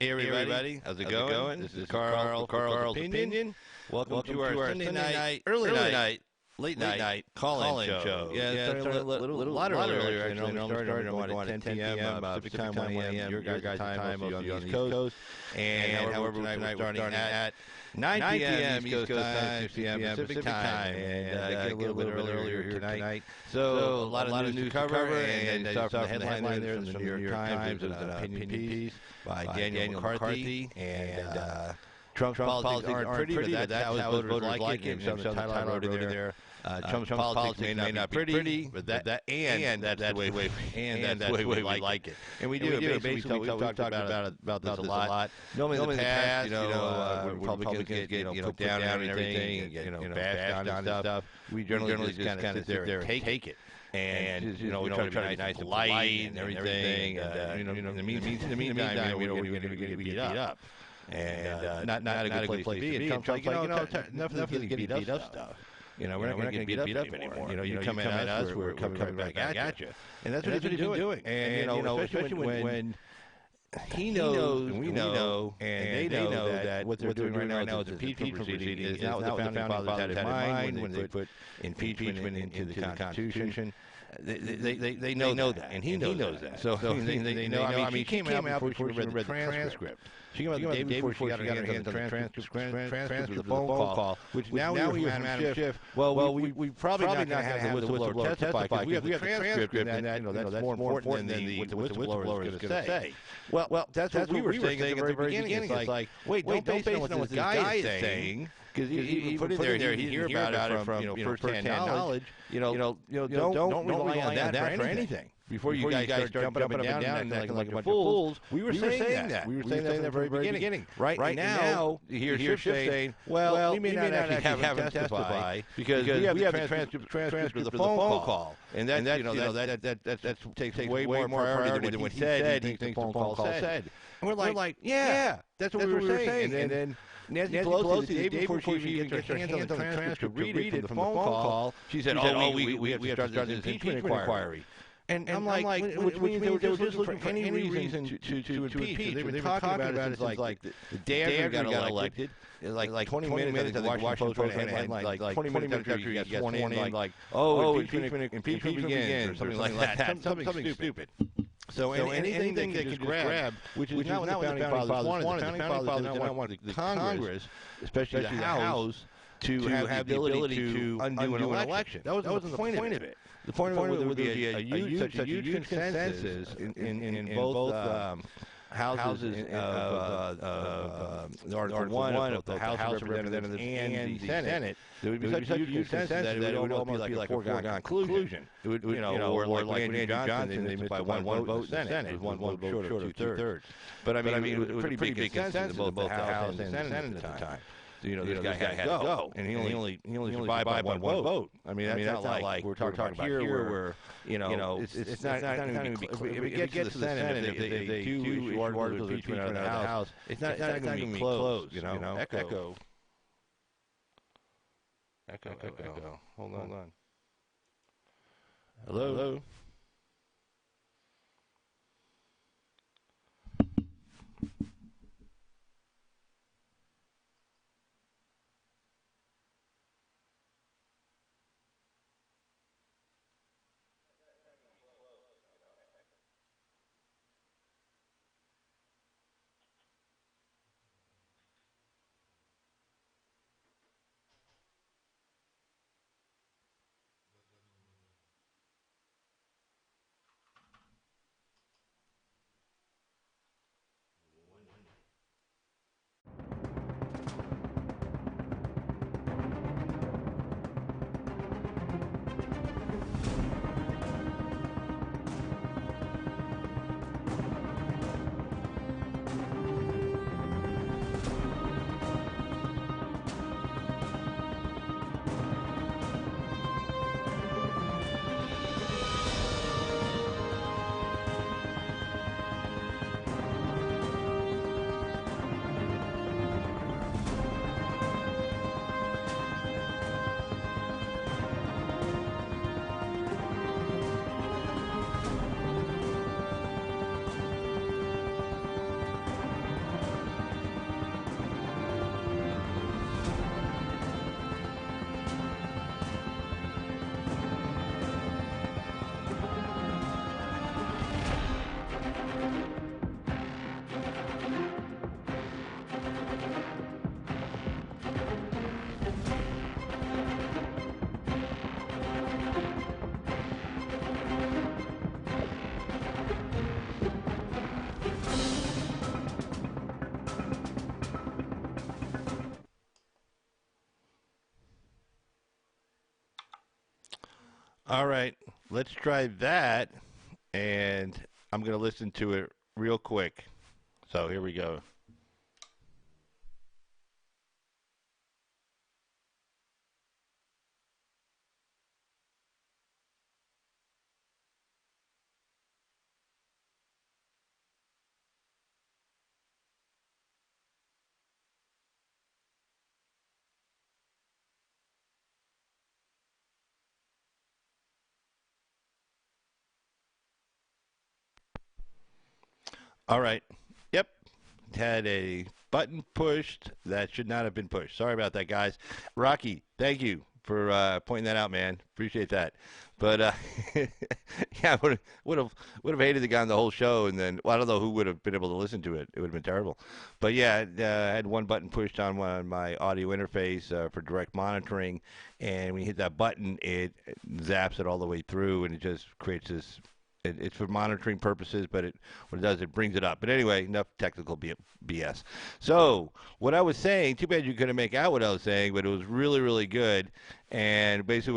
Hey everybody, how's it going? This is Carl's Opinion. Welcome to our Sunday night, early night, late night call-in show. Yeah, it started a lot earlier. Actually, normally started at 10 p.m. Pacific time, 1 a.m. Your guys' time, mostly on the East Coast. And however, tonight we're starting at 9 p.m. East Coast time, 6 p.m. Pacific time, and get a little bit earlier here tonight. So a lot of news to cover, and I saw from the headline there from the New York Times, it was an opinion piece by Daniel McCarthy, and Trump's politics aren't pretty, but that's how voters like it. And the title wrote it there. Trump's politics may not be pretty, but that's the way we like it. And we do. Basically, we talked about this a lot. Normally in the past, when Republicans get put down and everything, and get bashed on and stuff, we generally just kind of sit there and take it. And we try to be nice and polite and everything. In the meantime, we're going to get beat up. And not a good place to be. And Trump's like, enough of this getting beat up stuff. We're not going to get beat up anymore. You come at us, we're coming back at you. And that's what he's been doing. And, especially when he knows, and we know, and they know that what they're doing right now is impeachment proceeding is not what the founding fathers had in mind when they put impeachment into the Constitution. They know that, and he knows that. So they know. I mean, she came out before she read the transcript. She came out the day before she got her hands on the transcript of the phone call, which now we hear from Madam Schiff. Well, we probably not going to have the whistleblower testify because we have the transcript, and that's more important than what the whistleblower is going to say. Well, that's what we were saying at the very beginning. It's like, wait, don't base it on what this guy is saying. Because he put it there, he hear about it from first-hand knowledge. Don't rely on that for anything. Before you guys start jumping up and down and acting like a bunch of fools, we were saying that. We were saying that from the very beginning. Right now, you hear Schiff saying, well, we may not actually have him testify because we have the transcript of the phone call. And that takes way more priority than what he said he thinks the phone call said. And we're like, yeah, that's what we were saying. And then Nancy Pelosi, the day before she even gets her hands on the transcript to read it from the phone call, she said, we have to start this impeachment inquiry. And I'm like, which means they were just looking for any reason to impeach. They've been talking about it since like the day after he got elected. Like 20 minutes, the Washington Post had like 20 minutes after he got sworn in, like, impeachment begins, or something like that. Something stupid. So anything they could just grab, which is not what the Founding Fathers wanted. The Founding Fathers did not want the Congress, especially the House, to have the ability to undo an election. That wasn't the point of it. The point of it would be a huge consensus in both houses of Article 1 of the House of Representatives and the Senate. There would be such a huge consensus that it would almost be like a foregone conclusion. It would, or like Andrew Johnson, they missed by one vote in the Senate. It was one vote short of two-thirds. But I mean, it was a pretty big consensus in both the House and the Senate at the time. This guy had to go, and he only survived by one vote. I mean, that's not like we're talking about here, where it's not even if it gets to the Senate, if they do issue articles of impeachment out of the House, it's not going to be closed. Echo. Hold on. Hello. All right, let's try that, and I'm going to listen to it real quick. So here we go. All right. Yep. Had a button pushed that should not have been pushed. Sorry about that, guys. Rocky, thank you for pointing that out, man. Appreciate that. But yeah, would have hated to go on the whole show, and then well, I don't know who would have been able to listen to it. It would have been terrible. But yeah, I had one button pushed on my audio interface for direct monitoring, and when you hit that button, it zaps it all the way through, and it just creates this it's for monitoring purposes, but what it does, it brings it up. But anyway, enough technical BS. So what I was saying, too bad you couldn't make out what I was saying, but it was really, really good. And basically,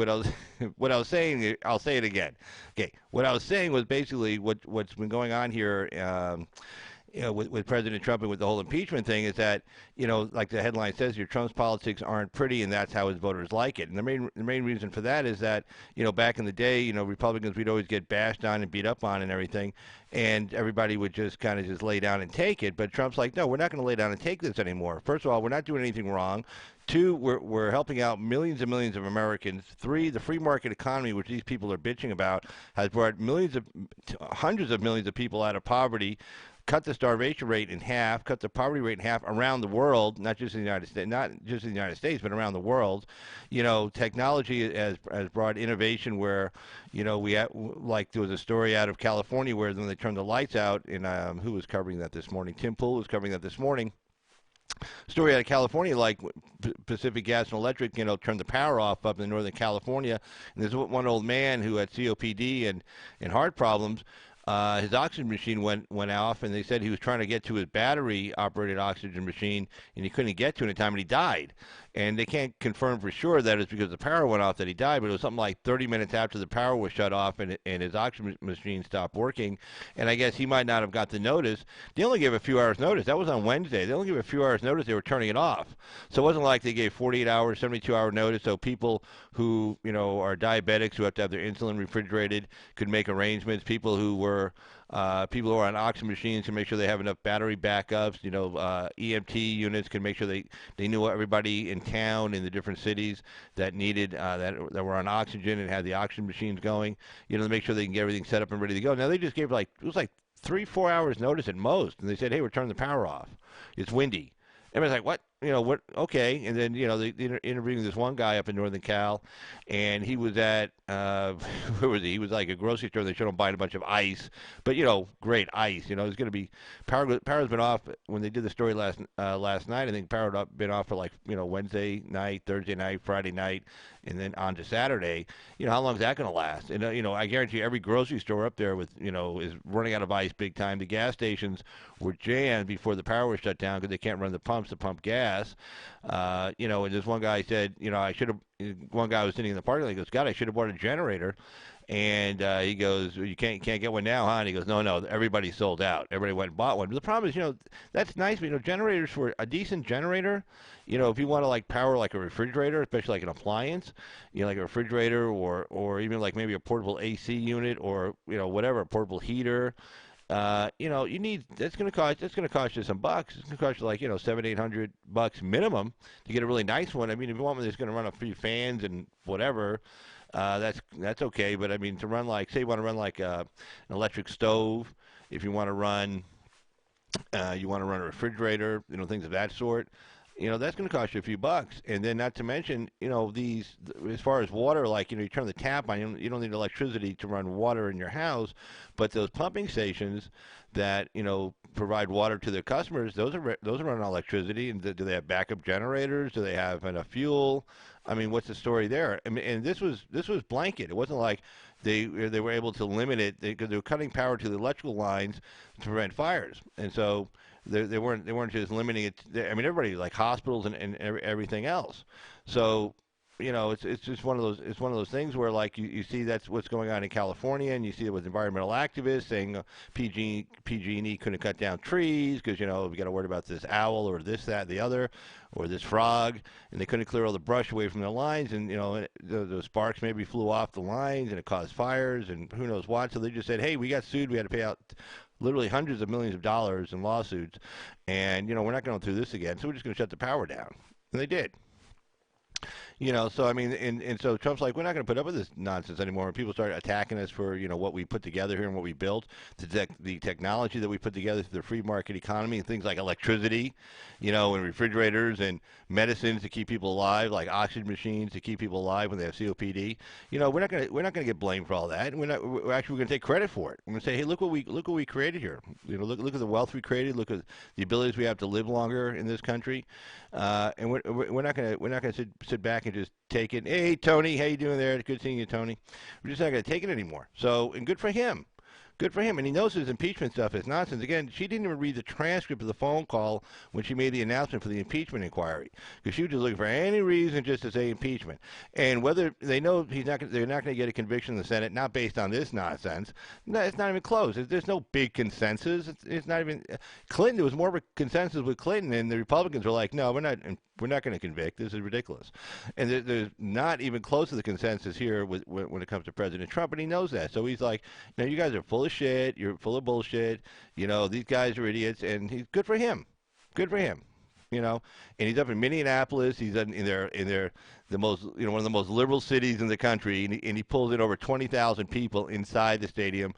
what I was saying, I'll say it again. Okay, what I was saying was basically what's been going on here. With President Trump and with the whole impeachment thing is that, like the headline says here, Trump's politics aren't pretty, and that's how his voters like it. And the main reason for that is that, back in the day, Republicans, we'd always get bashed on and beat up on and everything, and everybody would just kind of just lay down and take it. But Trump's like, no, we're not going to lay down and take this anymore. First of all, we're not doing anything wrong. Two, we're helping out millions and millions of Americans. Three, the free market economy, which these people are bitching about, has brought hundreds of millions of people out of poverty, cut the starvation rate in half, cut the poverty rate in half around the world, not just in the United States, but around the world. Technology has brought innovation where, we have, like there was a story out of California where when they turned the lights out, and who was covering that this morning? Tim Pool was covering that this morning. Story out of California, like Pacific Gas and Electric, turned the power off up in Northern California. And there's one old man who had COPD and heart problems. His oxygen machine went off, and they said he was trying to get to his battery-operated oxygen machine, and he couldn't get to it in time, and he died. And they can't confirm for sure that it's because the power went off that he died, but it was something like 30 minutes after the power was shut off and his oxygen machine stopped working. And I guess he might not have got the notice. They only gave a few hours notice. That was on Wednesday. They only gave a few hours notice. They were turning it off. So it wasn't like they gave 48 hours, 72-hour notice. So people who, are diabetics who have to have their insulin refrigerated could make arrangements. People who are on oxygen machines can make sure they have enough battery backups. EMT units can make sure they knew everybody in town in the different cities that needed that were on oxygen and had the oxygen machines going. To make sure they can get everything set up and ready to go. Now they just gave it was like 3-4 hours notice at most, and they said, "Hey, we're turning the power off. It's windy." Everybody's like, "What? What? Okay." And then they interviewing this one guy up in Northern Cal, and he was at where was he? He was like a grocery store. They showed him buying a bunch of ice, but great ice. There's going to be power's been off when they did the story last night. I think power had been off for Wednesday night, Thursday night, Friday night, and then on to Saturday. How long is that going to last? And I guarantee you every grocery store up there with is running out of ice big time. The gas stations were jammed before the power was shut down because they can't run the pumps to pump gas. And this one guy said, I should have. One guy was sitting in the parking lot. He goes, "God, I should have bought a generator." And he goes, "You can't get one now, huh?" And he goes, "No, everybody sold out. Everybody went and bought one." But the problem is, that's nice, but generators for a decent generator, if you want to power like a refrigerator, especially like an appliance, like a refrigerator or even like maybe a portable AC unit or whatever, a portable heater. You need that's going to cost you some bucks. It's going to cost you like $700-800 minimum to get a really nice one. I mean, if you want one that's going to run a few fans and whatever, that's okay. But I mean, to run say you want to run an electric stove, if you want to run a refrigerator, things of that sort. That's going to cost you a few bucks. And then not to mention, as far as water, you turn the tap on, you don't need electricity to run water in your house, but those pumping stations that, provide water to their customers, those are running on electricity. And do they have backup generators? Do they have enough fuel? I mean, what's the story there? I mean, and this was blanket. It wasn't like they were able to limit it because they were cutting power to the electrical lines to prevent fires. And so they weren't just limiting it. I mean, everybody like hospitals and everything else. So it's just one of those things where like you see that's what's going on in California, and you see it with environmental activists saying PG&E couldn't cut down trees because we got to worry about this owl or this, that, the other, or this frog, and they couldn't clear all the brush away from the lines, and the sparks maybe flew off the lines and it caused fires and who knows what. So they just said, hey, we got sued, we had to pay out literally hundreds of millions of dollars in lawsuits, and we're not going through this again, so we're just going to shut the power down, and they did. So I mean, and so Trump's like, we're not going to put up with this nonsense anymore. And people start attacking us for, what we put together here and what we built, the technology that we put together through the free market economy, and things like electricity, and refrigerators and medicines to keep people alive, like oxygen machines to keep people alive when they have COPD. We're not going to get blamed for all that. And we're actually going to take credit for it. We're going to say, hey, look what we created here. Look at the wealth we created. Look at the abilities we have to live longer in this country. And we're not going to sit back and just take it. Hey, Tony, how you doing there? Good seeing you, Tony. We're just not going to take it anymore. So, and good for him. Good for him. And he knows his impeachment stuff is nonsense. Again, she didn't even read the transcript of the phone call when she made the announcement for the impeachment inquiry, because she was just looking for any reason just to say impeachment. And whether they know they're not going to get a conviction in the Senate, not based on this nonsense. No, it's not even close. There's no big consensus. It's not even Clinton. There was more of a consensus with Clinton, and the Republicans were like, no, we're not going to convict. This is ridiculous. And there's not even close to the consensus here when it comes to President Trump, and he knows that. So he's like, you guys are full of shit. You're full of bullshit. These guys are idiots, and he's good for him. Good for him. And he's up in Minneapolis. He's in the most, one of the most liberal cities in the country, and he pulls in over 20,000 people inside the stadium,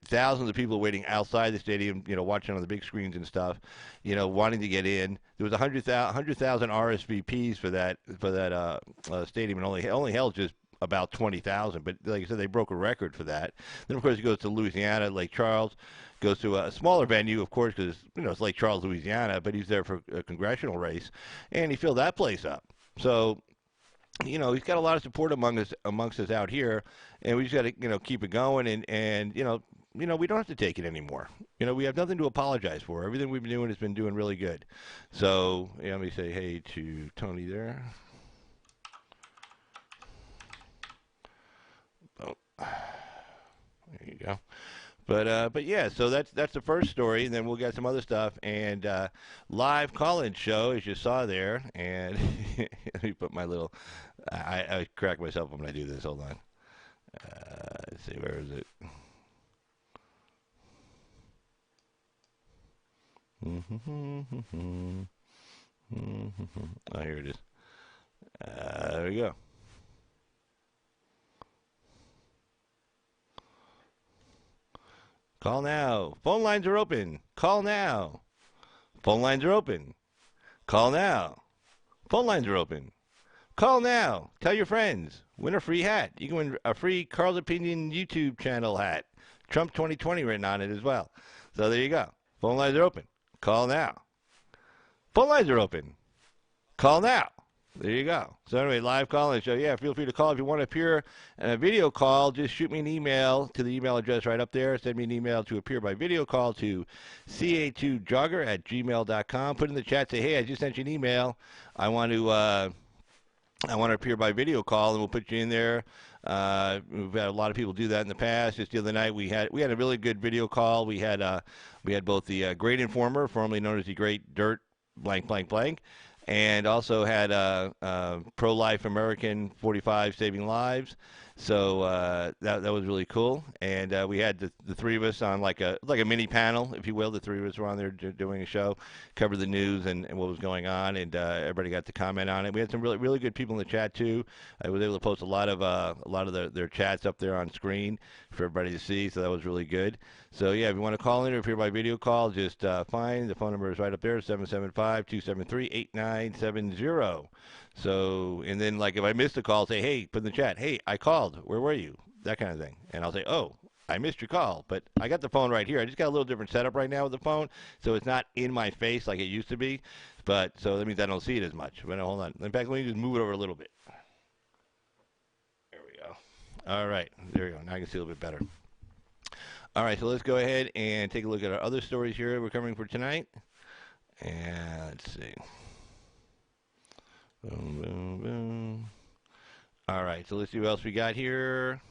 thousands of people waiting outside the stadium, watching on the big screens and stuff, wanting to get in. There was 100,000 RSVPs for that stadium, and only held just about 20,000. But like I said, they broke a record for that. Then of course he goes to Louisiana, Lake Charles. Goes to a smaller venue, of course, because it's Lake Charles, Louisiana, but he's there for a congressional race, and he filled that place up. So, he's got a lot of support amongst us out here, and we just got to keep it going, and we don't have to take it anymore. We have nothing to apologize for. Everything we've been doing has been doing really good. So let me say hey to Tony there. Oh, there you go. But yeah, so that's the first story, and then we'll get some other stuff, and live call-in show, as you saw there, and let me put my little, I crack myself when I do this, hold on. Let's see, where is it? Oh, here it is. There we go. Call now. Phone lines are open. Call now. Phone lines are open. Call now. Phone lines are open. Call now. Tell your friends. Win a free hat. You can win a free Carl's Opinion YouTube channel hat. Trump 2020 written on it as well. So there you go. Phone lines are open. Call now. Phone lines are open. Call now. There you go. So anyway, live call-in show. Yeah, feel free to call. If you want to appear in a video call, just shoot me an email to the email address right up there. Send me an email to appear by video call to ca2jogger@gmail.com. Put in the chat, say, hey, I just sent you an email. I want to appear by video call, and we'll put you in there. We've had a lot of people do that in the past. Just the other night, we had a really good video call. We had both the Great Informer, formerly known as the Great Dirt blank blank blank, and also had pro-life American 45 Saving Lives. So that was really cool. And we had the three of us on like a mini panel, if you will. The three of us were on there doing a show, covered the news and what was going on, and everybody got to comment on it. We had some really really good people in the chat too. I was able to post a lot of their chats up there on screen for everybody to see. So that was really good. So yeah, if you want to call in or appear by video call, just find the phone number is right up there, 775-273-8970. So, and then like if I missed a call, say, hey, put in the chat, hey, I called, where were you? That kind of thing. And I'll say, oh, I missed your call, but I got the phone right here. I just got a little different setup right now with the phone, so it's not in my face like it used to be. But so that means I don't see it as much. But no, hold on. In fact, let me just move it over a little bit. There we go. All right, there we go. Now I can see a little bit better. All right, so let's go ahead and take a look at our other stories here we're covering for tonight. And let's see. Boom, boom, boom. All right, so let's see what else we got here.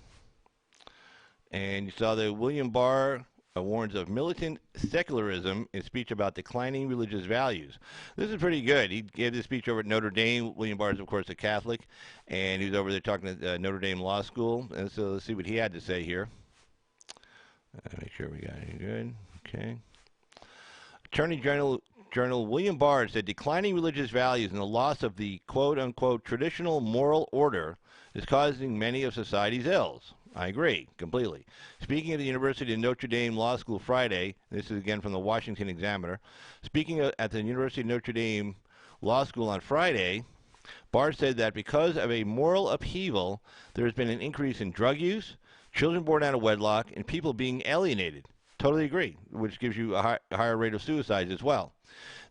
And you saw that William Barr warns of militant secularism in speech about declining religious values. This is pretty good. He gave this speech over at Notre Dame. William Barr is, of course, a Catholic, and he was over there talking at Notre Dame Law School. And so let's see what he had to say here. Make sure we got it good. Okay. Attorney General William Barr said declining religious values and the loss of the quote-unquote traditional moral order is causing many of society's ills. I agree completely. Speaking at the University of Notre Dame Law School Friday, this is again from the Washington Examiner, speaking at the University of Notre Dame Law School on Friday, Barr said that because of a moral upheaval, there has been an increase in drug use, children born out of wedlock, and people being alienated. Totally agree, which gives you a higher rate of suicides as well.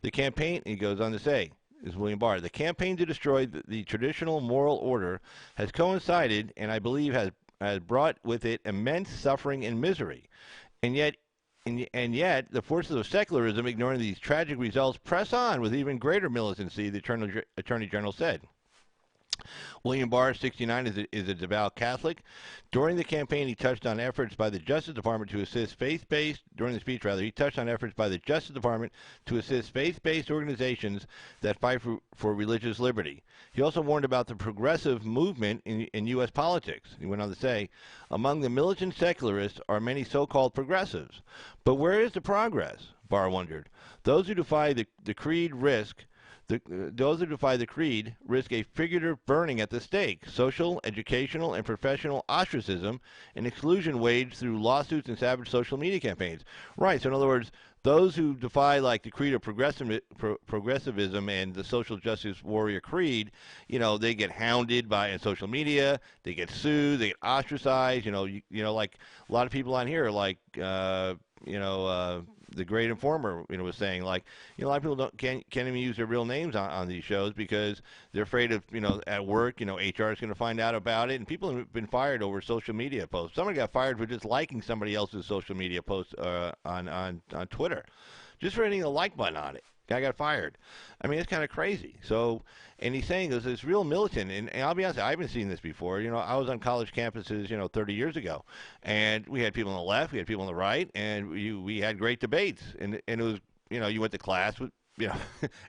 The campaign, he goes on to say, is William Barr, the campaign to destroy the traditional moral order has coincided and I believe has brought with it immense suffering and misery. And yet, the forces of secularism, ignoring these tragic results, press on with even greater militancy, the Attorney General said. William Barr, 69, is a devout Catholic. During the campaign, he touched on efforts by the Justice Department to assist faith-based, during the speech rather, he touched on efforts by the Justice Department to assist faith-based organizations that fight for religious liberty. He also warned about the progressive movement in U.S. politics. He went on to say, among the militant secularists are many so-called progressives. But where is the progress? Barr wondered. Those who defy the creed risk those who defy the creed risk a figurative burning at the stake, social, educational, and professional ostracism and exclusion waged through lawsuits and savage social media campaigns. Right, so in other words, those who defy like the creed of progressivism and the social justice warrior creed, they get hounded by social media, they get sued, they get ostracized, like a lot of people on here, like, the great informer, was saying, like, a lot of people can't even use their real names on these shows because they're afraid of, at work, HR is going to find out about it, and people have been fired over social media posts. Somebody got fired for just liking somebody else's social media post on Twitter, just for hitting the like button on it. Guy got fired. I mean, it's kind of crazy. So, and he's saying this is real militant. And I'll be honest, I haven't seen this before. I was on college campuses, 30 years ago, and we had people on the left, we had people on the right, and we had great debates. And it was, you went to class with,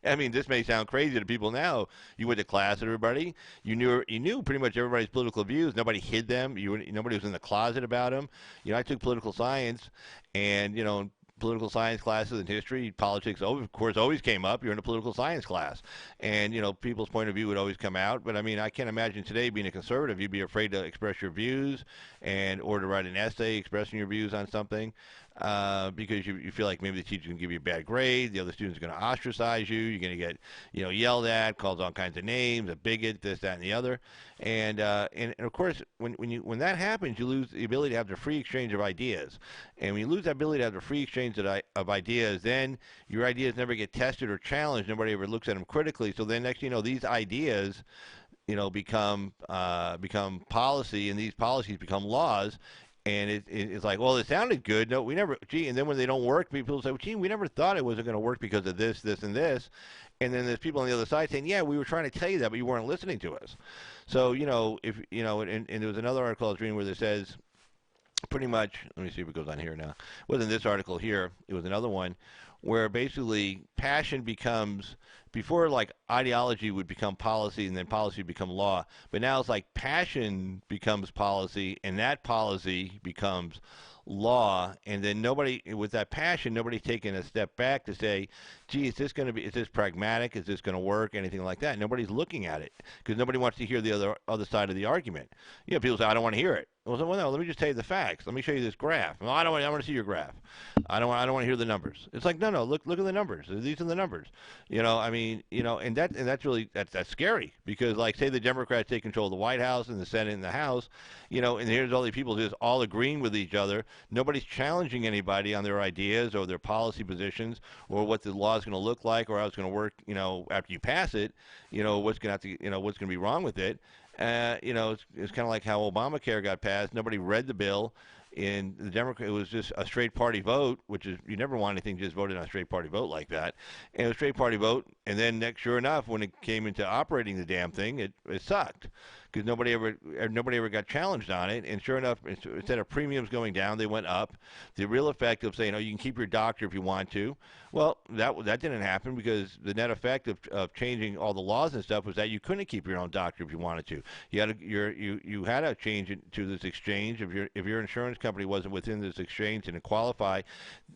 I mean, this may sound crazy to people now. You went to class with everybody. You knew pretty much everybody's political views. Nobody hid them. Nobody was in the closet about them. I took political science, and political science classes and history, politics, of course, always came up. You're in a political science class. And, people's point of view would always come out. But, I mean, I can't imagine today being a conservative, you'd be afraid to express your views or to write an essay expressing your views on something because you feel like maybe the teacher's going to give you a bad grade, the other student's going to ostracize you, you're going to get, yelled at, called all kinds of names, a bigot, this, that, and the other. And of course, when that happens, you lose the ability to have the free exchange of ideas. And when you lose that ability to have the free exchange of ideas, then your ideas never get tested or challenged. Nobody ever looks at them critically. So then next, these ideas, become policy, and these policies become laws. And it's like, well, it sounded good. No, we never, and then when they don't work, people say, well, gee, we never thought it wasn't going to work because of this, this, and this. And then there's people on the other side saying, yeah, we were trying to tell you that, but you weren't listening to us. So, if, and there was another article I was reading where it says, pretty much, let me see if it goes on here now. It wasn't this article here. It was another one where basically passion becomes, before like ideology would become policy and then policy would become law. But now it's like passion becomes policy and that policy becomes law. And then nobody, with that passion, nobody's taking a step back to say, gee, is this pragmatic? Is this going to work? Anything like that? Nobody's looking at it because nobody wants to hear the other side of the argument. People say, I don't want to hear it. Well, no, let me just tell you the facts. Let me show you this graph. Well, I want to see your graph. I don't want to hear the numbers. It's like, no, look at the numbers. These are the numbers. And that's really that's scary because, like, say the Democrats take control of the White House and the Senate and the House, and here's all these people just all agreeing with each other. Nobody's challenging anybody on their ideas or their policy positions or what the law is going to look like or how it's going to work. After you pass it, what's going to be wrong with it. It's kind of like how Obamacare got passed. Nobody read the bill. In the Democrat, it was just a straight party vote, which is, you never want anything just voted on a straight party vote like that. And it was a straight party vote. And then sure enough, when it came into operating the damn thing, it sucked because nobody ever got challenged on it. And sure enough, instead of premiums going down, they went up. The real effect of saying, oh, you can keep your doctor if you want to. Well, that didn't happen, because the net effect of changing all the laws and stuff was that you couldn't keep your own doctor if you wanted to. You had to change it to this exchange. If your insurance company wasn't within this exchange and qualify,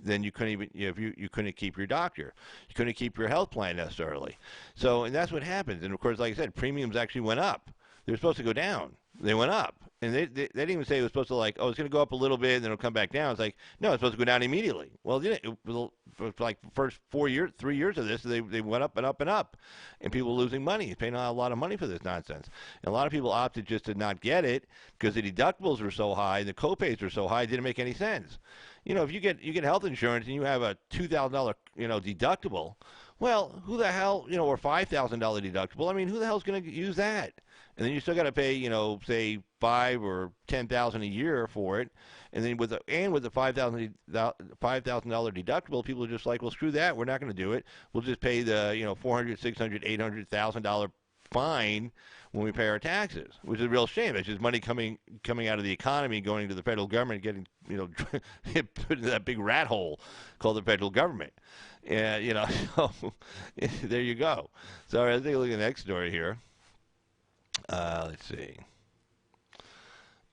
then you couldn't even, you couldn't keep your doctor. You couldn't keep your health plan necessarily. So, and that's what happens. And of course, like I said, premiums actually went up. They were supposed to go down. They went up. And they didn't even say it was supposed to, like, oh, it's going to go up a little bit and then it'll come back down. It's like, no, it's supposed to go down immediately. Well, it was like the first 3 years of this, they went up and up and up. And people were losing money, paying a lot of money for this nonsense. And a lot of people opted just to not get it because the deductibles were so high and the copays were so high, it didn't make any sense. If you get health insurance and you have a $2,000 deductible, well, who the hell, or $5,000 deductible? I mean, who the hell's going to use that? And then you still got to pay, say $5,000 or $10,000 a year for it, and then with the $5,000 deductible, people are just like, well, screw that, we're not going to do it. We'll just pay the $400,000, $600,000, $800,000 fine when we pay our taxes, which is a real shame. It's just money coming out of the economy, going to the federal government, getting put in that big rat hole called the federal government. And so there you go. So all right, let's take a look at the next story here. Let's see.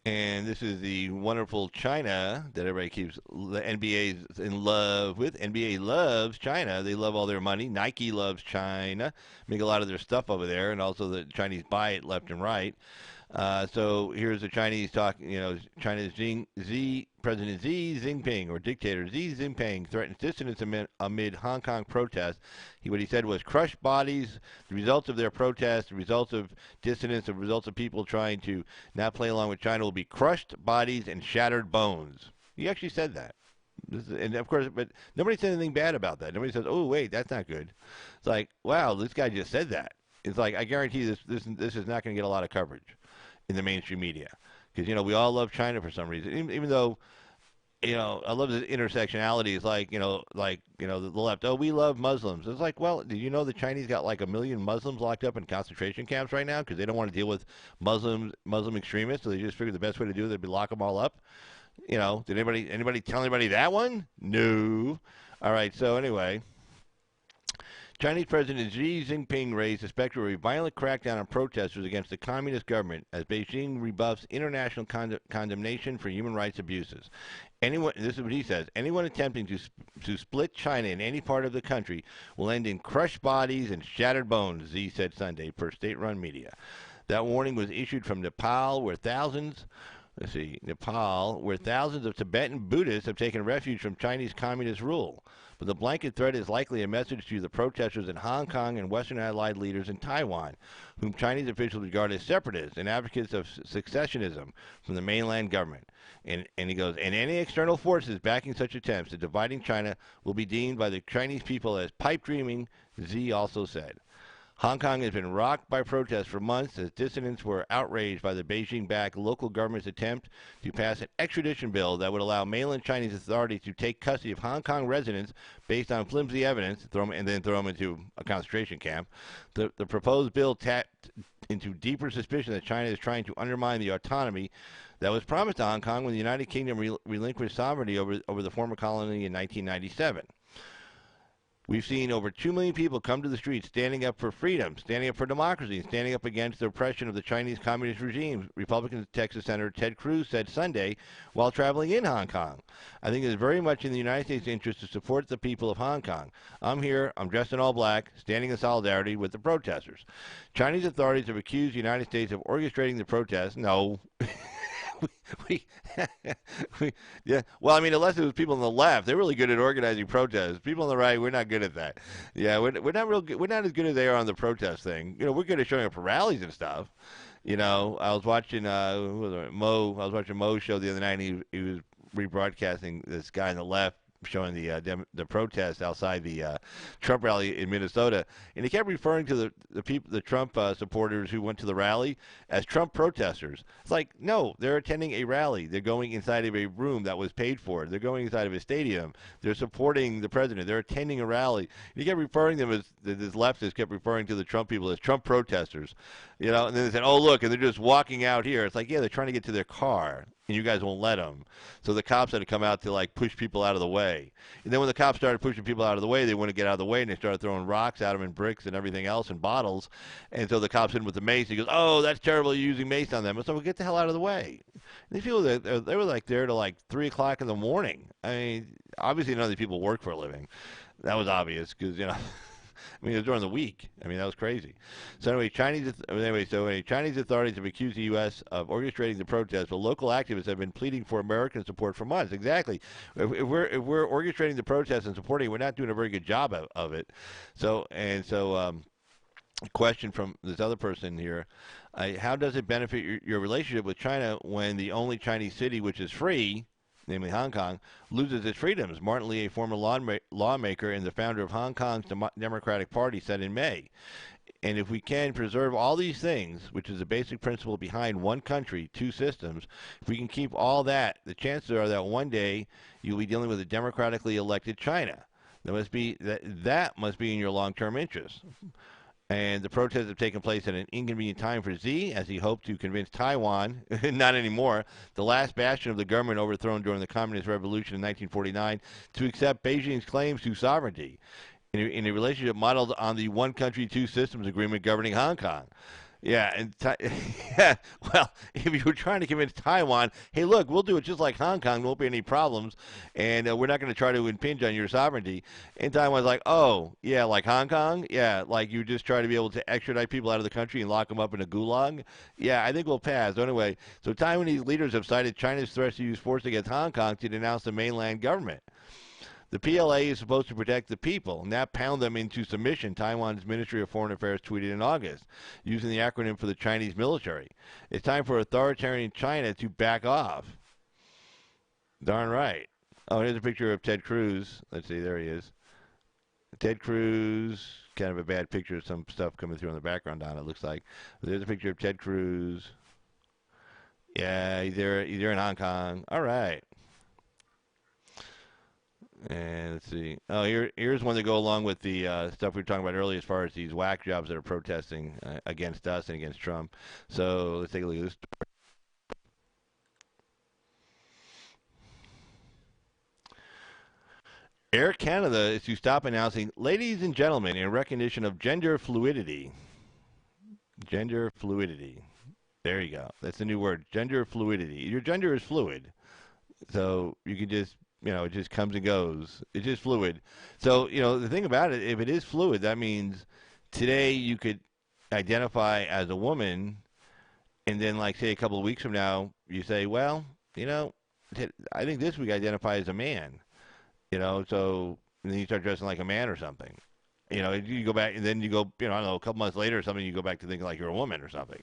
And this is the wonderful China that everybody keeps, the NBA's in love with. NBA loves China. They love all their money. Nike loves China. Make a lot of their stuff over there, and also the Chinese buy it left and right. So here's the Chinese talking, China's President Xi Jinping, or dictator Xi Jinping, threatens dissidents amid Hong Kong protests. What he said was, crushed bodies, the results of their protests, the results of dissidents, the results of people trying to not play along with China will be crushed bodies and shattered bones. He actually said that. And of course, but nobody said anything bad about that. Nobody says, oh, wait, that's not good. It's like, wow, this guy just said that. It's like, I guarantee this is not going to get a lot of coverage in the mainstream media, because we all love China for some reason. Even though, I love the intersectionality. It's like the left. Oh, we love Muslims. It's like, well, did you know the Chinese got like 1 million Muslims locked up in concentration camps right now because they don't want to deal with Muslim extremists? So they just figured the best way to do it would be lock them all up. Did anybody tell anybody that one? No. All right. So anyway. Chinese President Xi Jinping raised the specter of a violent crackdown on protesters against the communist government as Beijing rebuffs international condemnation for human rights abuses. This is what he says, anyone attempting to split China in any part of the country will end in crushed bodies and shattered bones, Xi said Sunday, per state-run media. That warning was issued from Nepal, where thousands of Tibetan Buddhists have taken refuge from Chinese communist rule. But the blanket threat is likely a message to the protesters in Hong Kong and Western allied leaders in Taiwan, whom Chinese officials regard as separatists and advocates of secessionism from the mainland government. And he goes, and any external forces backing such attempts at dividing China will be deemed by the Chinese people as pipe dreaming, Xi also said. Hong Kong has been rocked by protests for months as dissidents were outraged by the Beijing-backed local government's attempt to pass an extradition bill that would allow mainland Chinese authorities to take custody of Hong Kong residents based on flimsy evidence, and then throw them into a concentration camp. The proposed bill tapped into deeper suspicion that China is trying to undermine the autonomy that was promised to Hong Kong when the United Kingdom relinquished sovereignty over the former colony in 1997. We've seen over 2 million people come to the streets standing up for freedom, standing up for democracy, standing up against the oppression of the Chinese Communist regime, Republican Texas Senator Ted Cruz said Sunday while traveling in Hong Kong. I think it is very much in the United States' interest to support the people of Hong Kong. I'm here, I'm dressed in all black, standing in solidarity with the protesters. Chinese authorities have accused the United States of orchestrating the protests. No. Yeah. Well, I mean, unless it was people on the left, they're really good at organizing protests. People on the right, we're not good at that. Yeah, we're not real good. We're not as good as they are on the protest thing. We're good at showing up for rallies and stuff. I was watching Mo. I was watching Mo's show the other night, and he was rebroadcasting this guy on the left showing the protest outside the Trump rally in Minnesota, and he kept referring to the Trump supporters who went to the rally as Trump protesters. It's like, no, they're attending a rally. They're going inside of a room that was paid for. They're going inside of a stadium. They're supporting the president. They're attending a rally. And he kept referring to them as this leftist kept referring to the Trump people as Trump protesters, and then they said, oh look, and they're just walking out here. It's like, yeah, they're trying to get to their car, and you guys won't let them. So the cops had to come out to like push people out of the way. And then when the cops started pushing people out of the way, they wouldn't get out of the way, and they started throwing rocks at them and bricks and everything else and bottles. And so the cops hit him with the mace. He goes, "Oh, that's terrible! You're using mace on them." And so we get the hell out of the way. And these people, they were like there till like 3:00 in the morning. I mean, obviously none of these people work for a living. That was obvious because I mean, it was during the week. I mean, that was crazy. So anyway, Chinese authorities have accused the U.S. of orchestrating the protests, but local activists have been pleading for American support for months. Exactly. If we're orchestrating the protests and supporting it, we're not doing a very good job of it. So question from this other person here: how does it benefit your relationship with China when the only Chinese city which is free, namely Hong Kong, loses its freedoms? Martin Lee, a former lawmaker and the founder of Hong Kong's Democratic Party, said in May. And if we can preserve all these things, which is the basic principle behind one country, two systems, if we can keep all that, the chances are that one day you'll be dealing with a democratically elected China. That must be in your long-term interest. And the protests have taken place at an inconvenient time for Xi, as he hoped to convince Taiwan, not anymore, the last bastion of the government overthrown during the Communist Revolution in 1949, to accept Beijing's claims to sovereignty in a relationship modeled on the one country, two systems agreement governing Hong Kong. Yeah, and well, if you were trying to convince Taiwan, hey, look, we'll do it just like Hong Kong, there won't be any problems, and we're not going to try to impinge on your sovereignty. And Taiwan's like, oh, yeah, like Hong Kong? Yeah, like you just try to be able to extradite people out of the country and lock them up in a gulag? Yeah, I think we'll pass. So anyway, so Taiwanese leaders have cited China's threats to use force against Hong Kong to denounce the mainland government. The PLA is supposed to protect the people, not pound them into submission, Taiwan's Ministry of Foreign Affairs tweeted in August, using the acronym for the Chinese military. It's time for authoritarian China to back off. Darn right. Oh, here's a picture of Ted Cruz. Let's see, there he is. Ted Cruz, kind of a bad picture of some stuff coming through in the background on it, looks like. But there's a picture of Ted Cruz. Yeah, he's there in Hong Kong. All right. And let's see. Oh, here's one to go along with the stuff we were talking about earlier as far as these whack jobs that are protesting against us and against Trump. So let's take a look at this story. Air Canada is to stop announcing "ladies and gentlemen" in recognition of gender fluidity. Gender fluidity. There you go. That's the new word, gender fluidity. Your gender is fluid. So you can just... it just comes and goes. It's just fluid. So, the thing about it, if it is fluid, that means today you could identify as a woman, and then, like, say, a couple of weeks from now, you say, well, I think this week I identify as a man. So and then you start dressing like a man or something. You go back, and then you go, I don't know, a couple months later or something, you go back to thinking like you're a woman or something.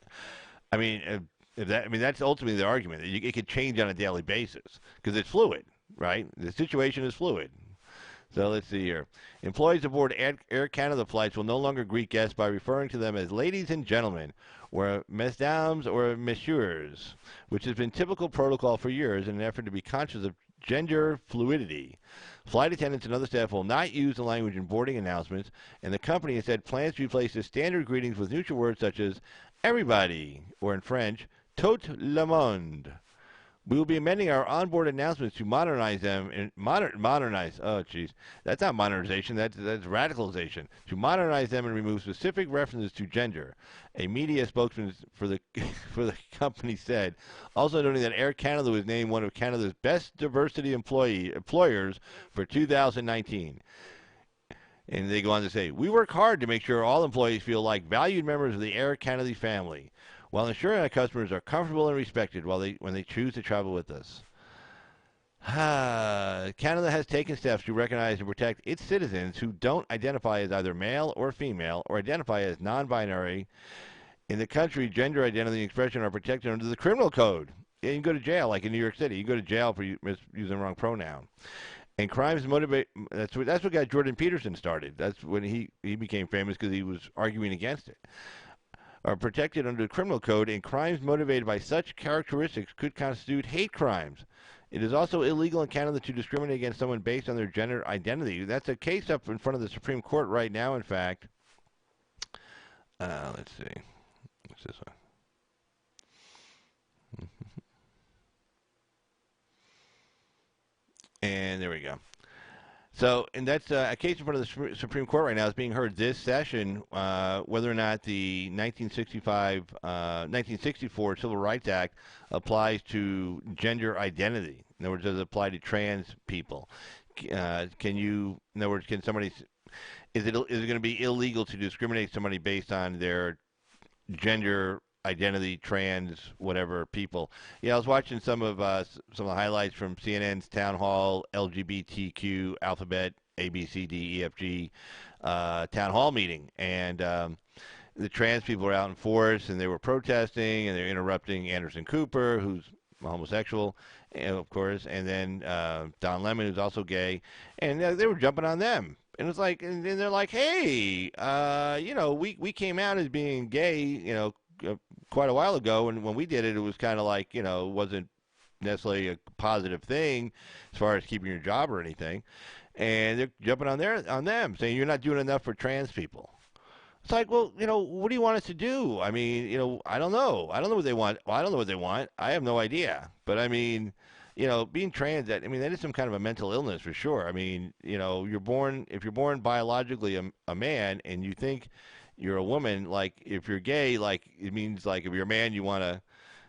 I mean, that's ultimately the argument. It could change on a daily basis because it's fluid. Right? The situation is fluid. So let's see here. Employees aboard Air Canada flights will no longer greet guests by referring to them as ladies and gentlemen, or mesdames or messieurs, which has been typical protocol for years in an effort to be conscious of gender fluidity. Flight attendants and other staff will not use the language in boarding announcements, and the company has said plans to replace the standard greetings with neutral words such as everybody, or in French, tout le monde. We will be amending our onboard announcements to modernize them and modernize. Oh, jeez, that's not modernization. That's radicalization. To modernize them and remove specific references to gender. A media spokesman for the company said, also noting that Air Canada was named one of Canada's best diversity employers for 2019. And they go on to say, we work hard to make sure all employees feel like valued members of the Air Canada family, while ensuring our customers are comfortable and respected when they choose to travel with us. Canada has taken steps to recognize and protect its citizens who don't identify as either male or female or identify as non-binary. In the country, gender identity and expression are protected under the criminal code. Yeah, you can go to jail, like in New York City. You go to jail for using the wrong pronoun. And crimes motivate. That's what got Jordan Peterson started. That's when he became famous because he was arguing against it. Are protected under the criminal code, and crimes motivated by such characteristics could constitute hate crimes. It is also illegal in Canada to discriminate against someone based on their gender identity. That's a case up in front of the Supreme Court right now, in fact. Let's see. What's this one? And there we go. So, and that's a case in front of the Supreme Court right now. Is being heard this session, whether or not the 1964 Civil Rights Act applies to gender identity. In other words, does it apply to trans people? Can you, in other words, can somebody, is it going to be illegal to discriminate somebody based on their gender identity, trans, whatever people? Yeah, I was watching some of the highlights from CNN's town hall, LGBTQ alphabet, ABCDEFG town hall meeting, and the trans people were out in force, and they were protesting, and they were interrupting Anderson Cooper, who's homosexual, of course, and then Don Lemon, who's also gay, and they were jumping on them. And it was like, and they're like, hey, we came out as being gay, quite a while ago, and when we did it, it was kind of like, it wasn't necessarily a positive thing as far as keeping your job or anything. And they're jumping on them, saying you're not doing enough for trans people. It's like, well, what do you want us to do? I mean, I don't know. I don't know what they want. Well, I don't know what they want. I have no idea. But I mean, being trans, that is some kind of a mental illness for sure. I mean, if you're born biologically a man and you think you're a woman, like if you're gay, like it means like if you're a man, you want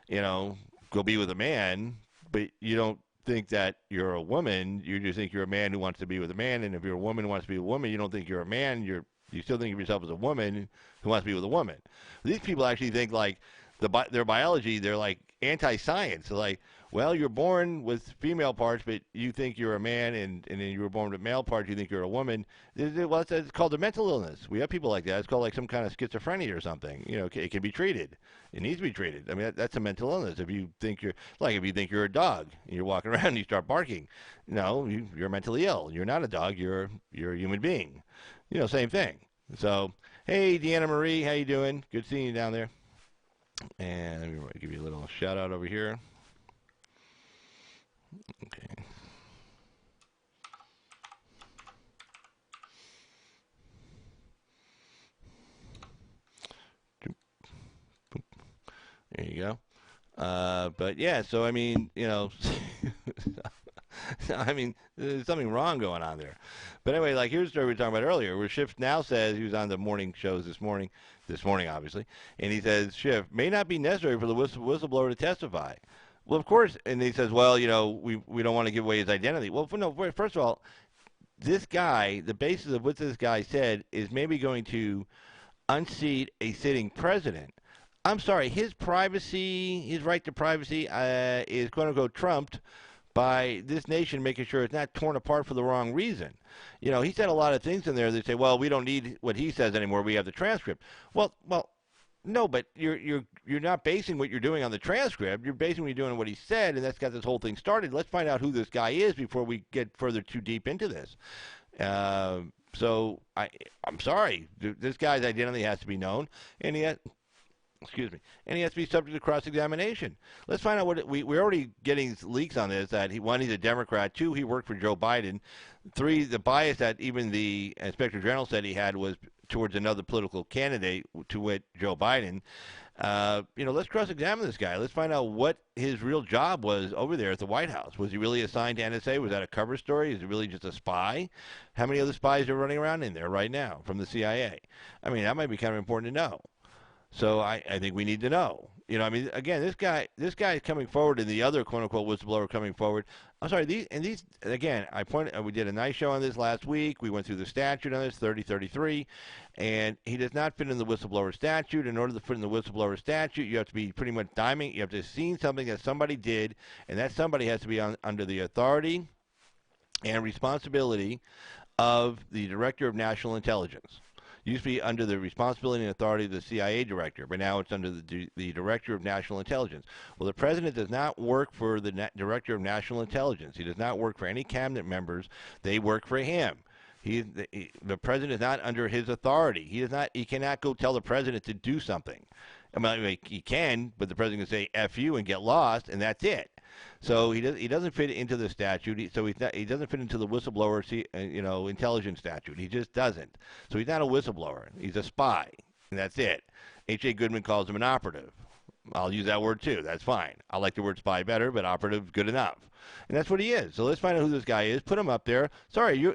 to, go be with a man, but you don't think that you're a woman. You just think you're a man who wants to be with a man. And if you're a woman who wants to be with a woman, you don't think you're a man. You still think of yourself as a woman who wants to be with a woman. These people actually think like their biology, they're like anti-science. They're like, well, you're born with female parts, but you think you're a man, and then you were born with male parts, you think you're a woman. Well, it's called a mental illness. We have people like that. It's called like some kind of schizophrenia or something. It can be treated. It needs to be treated. I mean, that's a mental illness. If you think you're a dog and you're walking around and you start barking, you're mentally ill. You're not a dog. You're a human being. Same thing. So, hey, Deanna Marie, how you doing? Good seeing you down there. And let me give you a little shout out over here. Okay. There you go. But yeah, so I mean, I mean, there's something wrong going on there. But anyway, like here's the story we were talking about earlier, where Schiff now says, he was on the morning shows this morning obviously, and he says Schiff may not be necessary for the whistleblower to testify. Well, of course, and he says, well, we don't want to give away his identity. Well, no, first of all, this guy, the basis of what this guy said is maybe going to unseat a sitting president. I'm sorry, his privacy, his right to privacy is quote-unquote trumped by this nation making sure it's not torn apart for the wrong reason. He said a lot of things in there that say, well, we don't need what he says anymore. We have the transcript. Well, no, but you're not basing what you're doing on the transcript. You're basing what you're doing on what he said, and that's got this whole thing started. Let's find out who this guy is before we get further too deep into this. So I'm sorry. This guy's identity has to be known, and he has to be subject to cross-examination. Let's find out we're already getting leaks on this, that one, he's a Democrat, two, he worked for Joe Biden, three, the bias that even the Inspector General said he had was towards another political candidate, to wit, Joe Biden. Let's cross-examine this guy. Let's find out what his real job was over there at the White House. Was he really assigned to NSA? Was that a cover story? Is he really just a spy? How many other spies are running around in there right now from the CIA? I mean, that might be kind of important to know. So I think we need to know. Again, this guy is coming forward, and the other quote-unquote whistleblower coming forward. I'm sorry, these again, we did a nice show on this last week. We went through the statute on this, 3033, and he does not fit in the whistleblower statute. In order to fit in the whistleblower statute, you have to be pretty much diming. You have to have seen something that somebody did, and that somebody has to be under the authority and responsibility of the Director of National Intelligence. used to be under the responsibility and authority of the CIA director, but now it's under the Director of National Intelligence. Well, the president does not work for the Director of National Intelligence. He does not work for any cabinet members. They work for him. The president is not under his authority. He cannot go tell the president to do something. I mean, he can, but the president can say "F you" and get lost, and that's it. So he doesn't fit into the statute. He doesn't fit into the whistleblower intelligence statute. He just doesn't. So he's not a whistleblower. He's a spy, and that's it. H.A. Goodman calls him an operative. I'll use that word too. That's fine. I like the word spy better, but operative good enough. And that's what he is. So let's find out who this guy is. Put him up there. Sorry,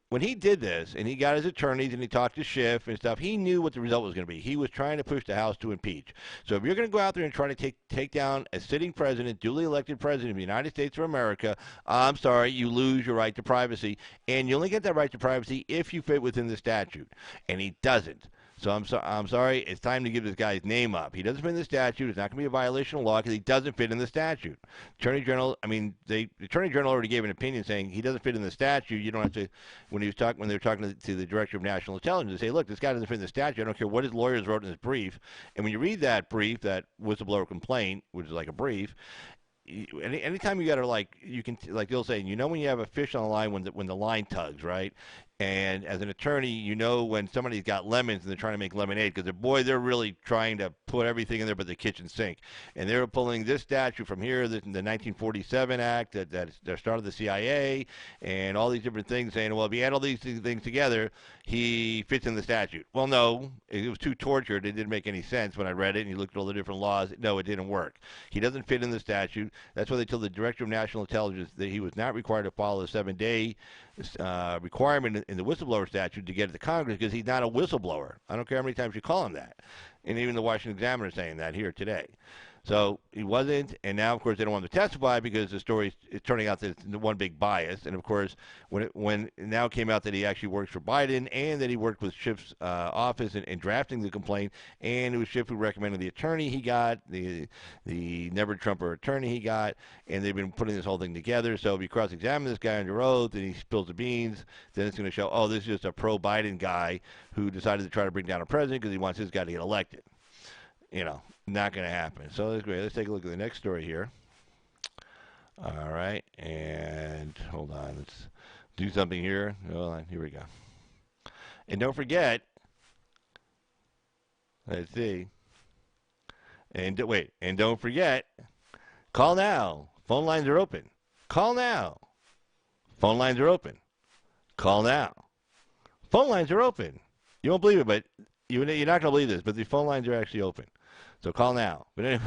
when he did this and he got his attorneys and he talked to Schiff and stuff, he knew what the result was going to be. He was trying to push the House to impeach. So if you're going to go out there and try to take down a sitting president, duly elected president of the United States of America, I'm sorry, you lose your right to privacy. And you only get that right to privacy if you fit within the statute. And he doesn't. So I'm sorry, it's time to give this guy's name up. He doesn't fit in the statute. It's not going to be a violation of law because he doesn't fit in the statute. The Attorney General already gave an opinion saying he doesn't fit in the statute. You don't have to, when they were talking to the Director of National Intelligence, they say, look, this guy doesn't fit in the statute. I don't care what his lawyers wrote in his brief. And when you read that brief, that whistleblower complaint, which is like a brief, anytime you got to they'll say, when you have a fish on the line when the line tugs, right? And as an attorney, when somebody's got lemons and they're trying to make lemonade because they're really trying to put everything in there but the kitchen sink. And they're pulling this statute from here, the 1947 Act that started the CIA, and all these different things saying, well, if you add all these things together, he fits in the statute. Well, no, it was too tortured. It didn't make any sense when I read it and you looked at all the different laws. No, it didn't work. He doesn't fit in the statute. That's why they told the Director of National Intelligence that he was not required to follow the 7-day requirement in the whistleblower statute to get it to Congress because he's not a whistleblower. I don't care how many times you call him that. And even the Washington Examiner is saying that here today. So he wasn't, and now, of course, they don't want him to testify because the story is turning out that it's one big bias. And, of course, when it now came out that he actually works for Biden and that he worked with Schiff's office in drafting the complaint, and it was Schiff who recommended the attorney he got, the never-Trumper attorney he got, and they've been putting this whole thing together. So if you cross-examine this guy under oath and he spills the beans, then it's going to show, this is just a pro-Biden guy who decided to try to bring down a president because he wants his guy to get elected. Not going to happen. So that's great. Let's take a look at the next story here. All right. And hold on. Let's do something here. Hold on. Here we go. And don't forget. Let's see. And don't forget. Call now. Phone lines are open. Call now. Phone lines are open. Call now. Phone lines are open. You won't believe it, but you're not going to believe this, but the phone lines are actually open. So call now. But anyway,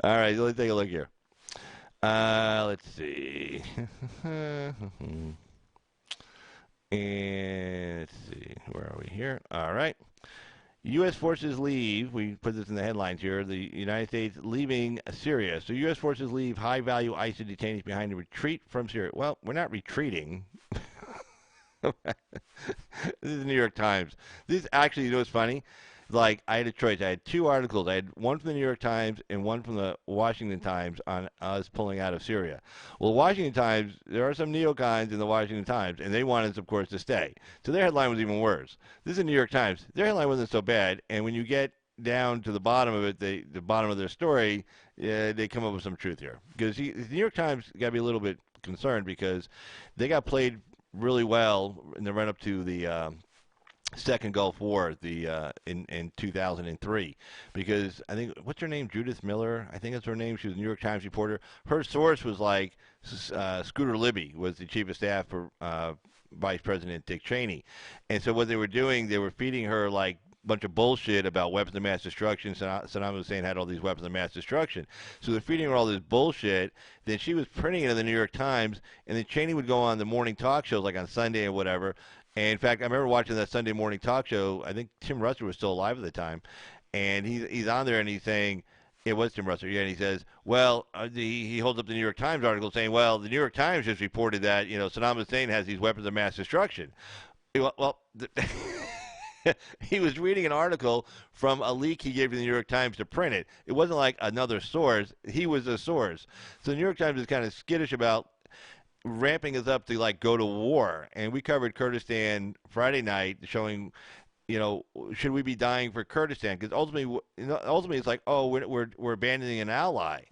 all right, let's take a look here. Let's see. And let's see, where are we here? All right. U.S. forces leave. We put this in the headlines here. The United States leaving Syria. So U.S. forces leave high-value ISIS detainees behind to retreat from Syria. Well, we're not retreating. This is the New York Times. This actually, what's funny? Like, I had a choice. I had two articles. I had one from the New York Times and one from the Washington Times on us pulling out of Syria. Well, the Washington Times, there are some neocons in the Washington Times, and they want us, of course, to stay. So their headline was even worse. This is the New York Times. Their headline wasn't so bad, and when you get down to the bottom of it, the bottom of their story, they come up with some truth here. Because the New York Times got to be a little bit concerned because they got played really well in the run-up to the Second Gulf War in 2003, because I think, what's her name, Judith Miller, I think that's her name, she was a New York Times reporter. Her source was like Scooter Libby was the chief of staff for Vice President Dick Cheney, and so what they were doing, they were feeding her like bunch of bullshit about weapons of mass destruction. Saddam Hussein had all these weapons of mass destruction. So they're feeding her all this bullshit. Then she was printing it in the New York Times, and then Cheney would go on the morning talk shows like on Sunday or whatever. And in fact, I remember watching that Sunday morning talk show. I think Tim Russert was still alive at the time, and he's on there and he's saying, it was Tim Russert, yeah, and he says, well, he holds up the New York Times article saying, well, the New York Times just reported that, Saddam Hussein has these weapons of mass destruction. Well, he was reading an article from a leak he gave to the New York Times to print it. It wasn't like another source. He was a source. So the New York Times is kind of skittish about ramping us up to like go to war. And we covered Kurdistan Friday night, showing, should we be dying for Kurdistan? Because ultimately it's like, oh, we're abandoning an ally.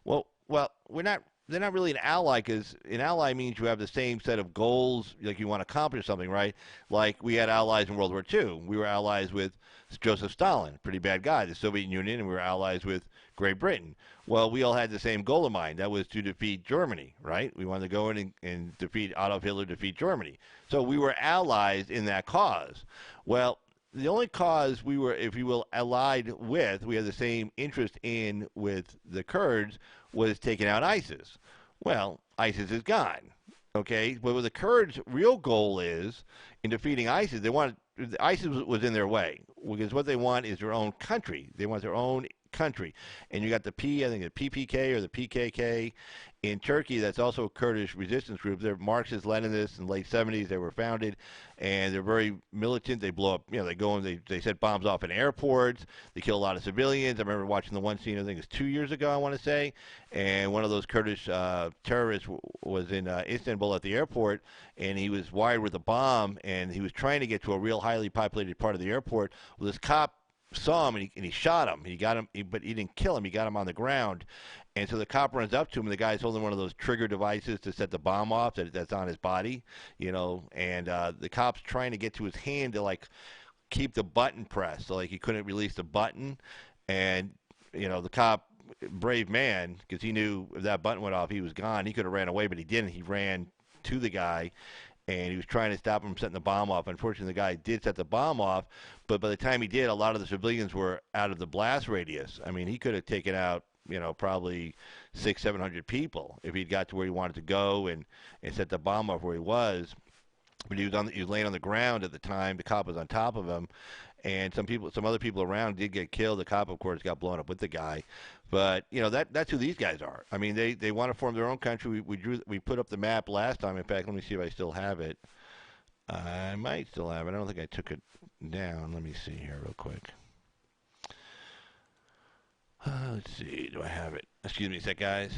Well, we're not. They're not really an ally, because an ally means you have the same set of goals, like you want to accomplish something, right? Like we had allies in World War II. We were allies with Joseph Stalin, pretty bad guy, the Soviet Union, and we were allies with Great Britain. Well, we all had the same goal in mind. That was to defeat Germany, right? We wanted to go in and defeat Adolf Hitler, defeat Germany. So we were allies in that cause. Well, the only cause we were, if you will, allied with, we had the same interest in with the Kurds, was taking out ISIS. Well, ISIS is gone. Okay, but what the Kurds' real goal is in defeating ISIS, ISIS was in their way, because what they want is their own country. They want their own country. And you got the PPK or the PKK in Turkey. That's also a Kurdish resistance group. They're Marxist Leninists in the late 70s. They were founded, and they're very militant. They blow up, they go and they set bombs off in airports. They kill a lot of civilians. I remember watching the one scene, I think it was 2 years ago, I want to say, and one of those Kurdish terrorists was in Istanbul at the airport, and he was wired with a bomb, and he was trying to get to a real highly populated part of the airport. Well, this cop saw him, and he shot him. He got him, but he didn't kill him. He got him on the ground. And so the cop runs up to him, and the guy's holding one of those trigger devices to set the bomb off that's on his body, and the cop's trying to get to his hand to, like, keep the button pressed, so, like, he couldn't release the button. And, the cop, brave man, because he knew if that button went off, he was gone. He could have ran away, but he didn't. He ran to the guy, and he was trying to stop him from setting the bomb off. Unfortunately, the guy did set the bomb off, but by the time he did, a lot of the civilians were out of the blast radius. I mean, he could have taken out, probably 600-700 people if he'd got to where he wanted to go and set the bomb off where he was. But he was laying on the ground at the time. The cop was on top of him, and some other people around did get killed. The cop, of course, got blown up with the guy. But that's who these guys are. I mean, they want to form their own country. We put up the map last time. In fact, let me see if I still have it. I might still have it. I don't think I took it down. Let me see here real quick. Let's see. Do I have it? Excuse me a sec, guys.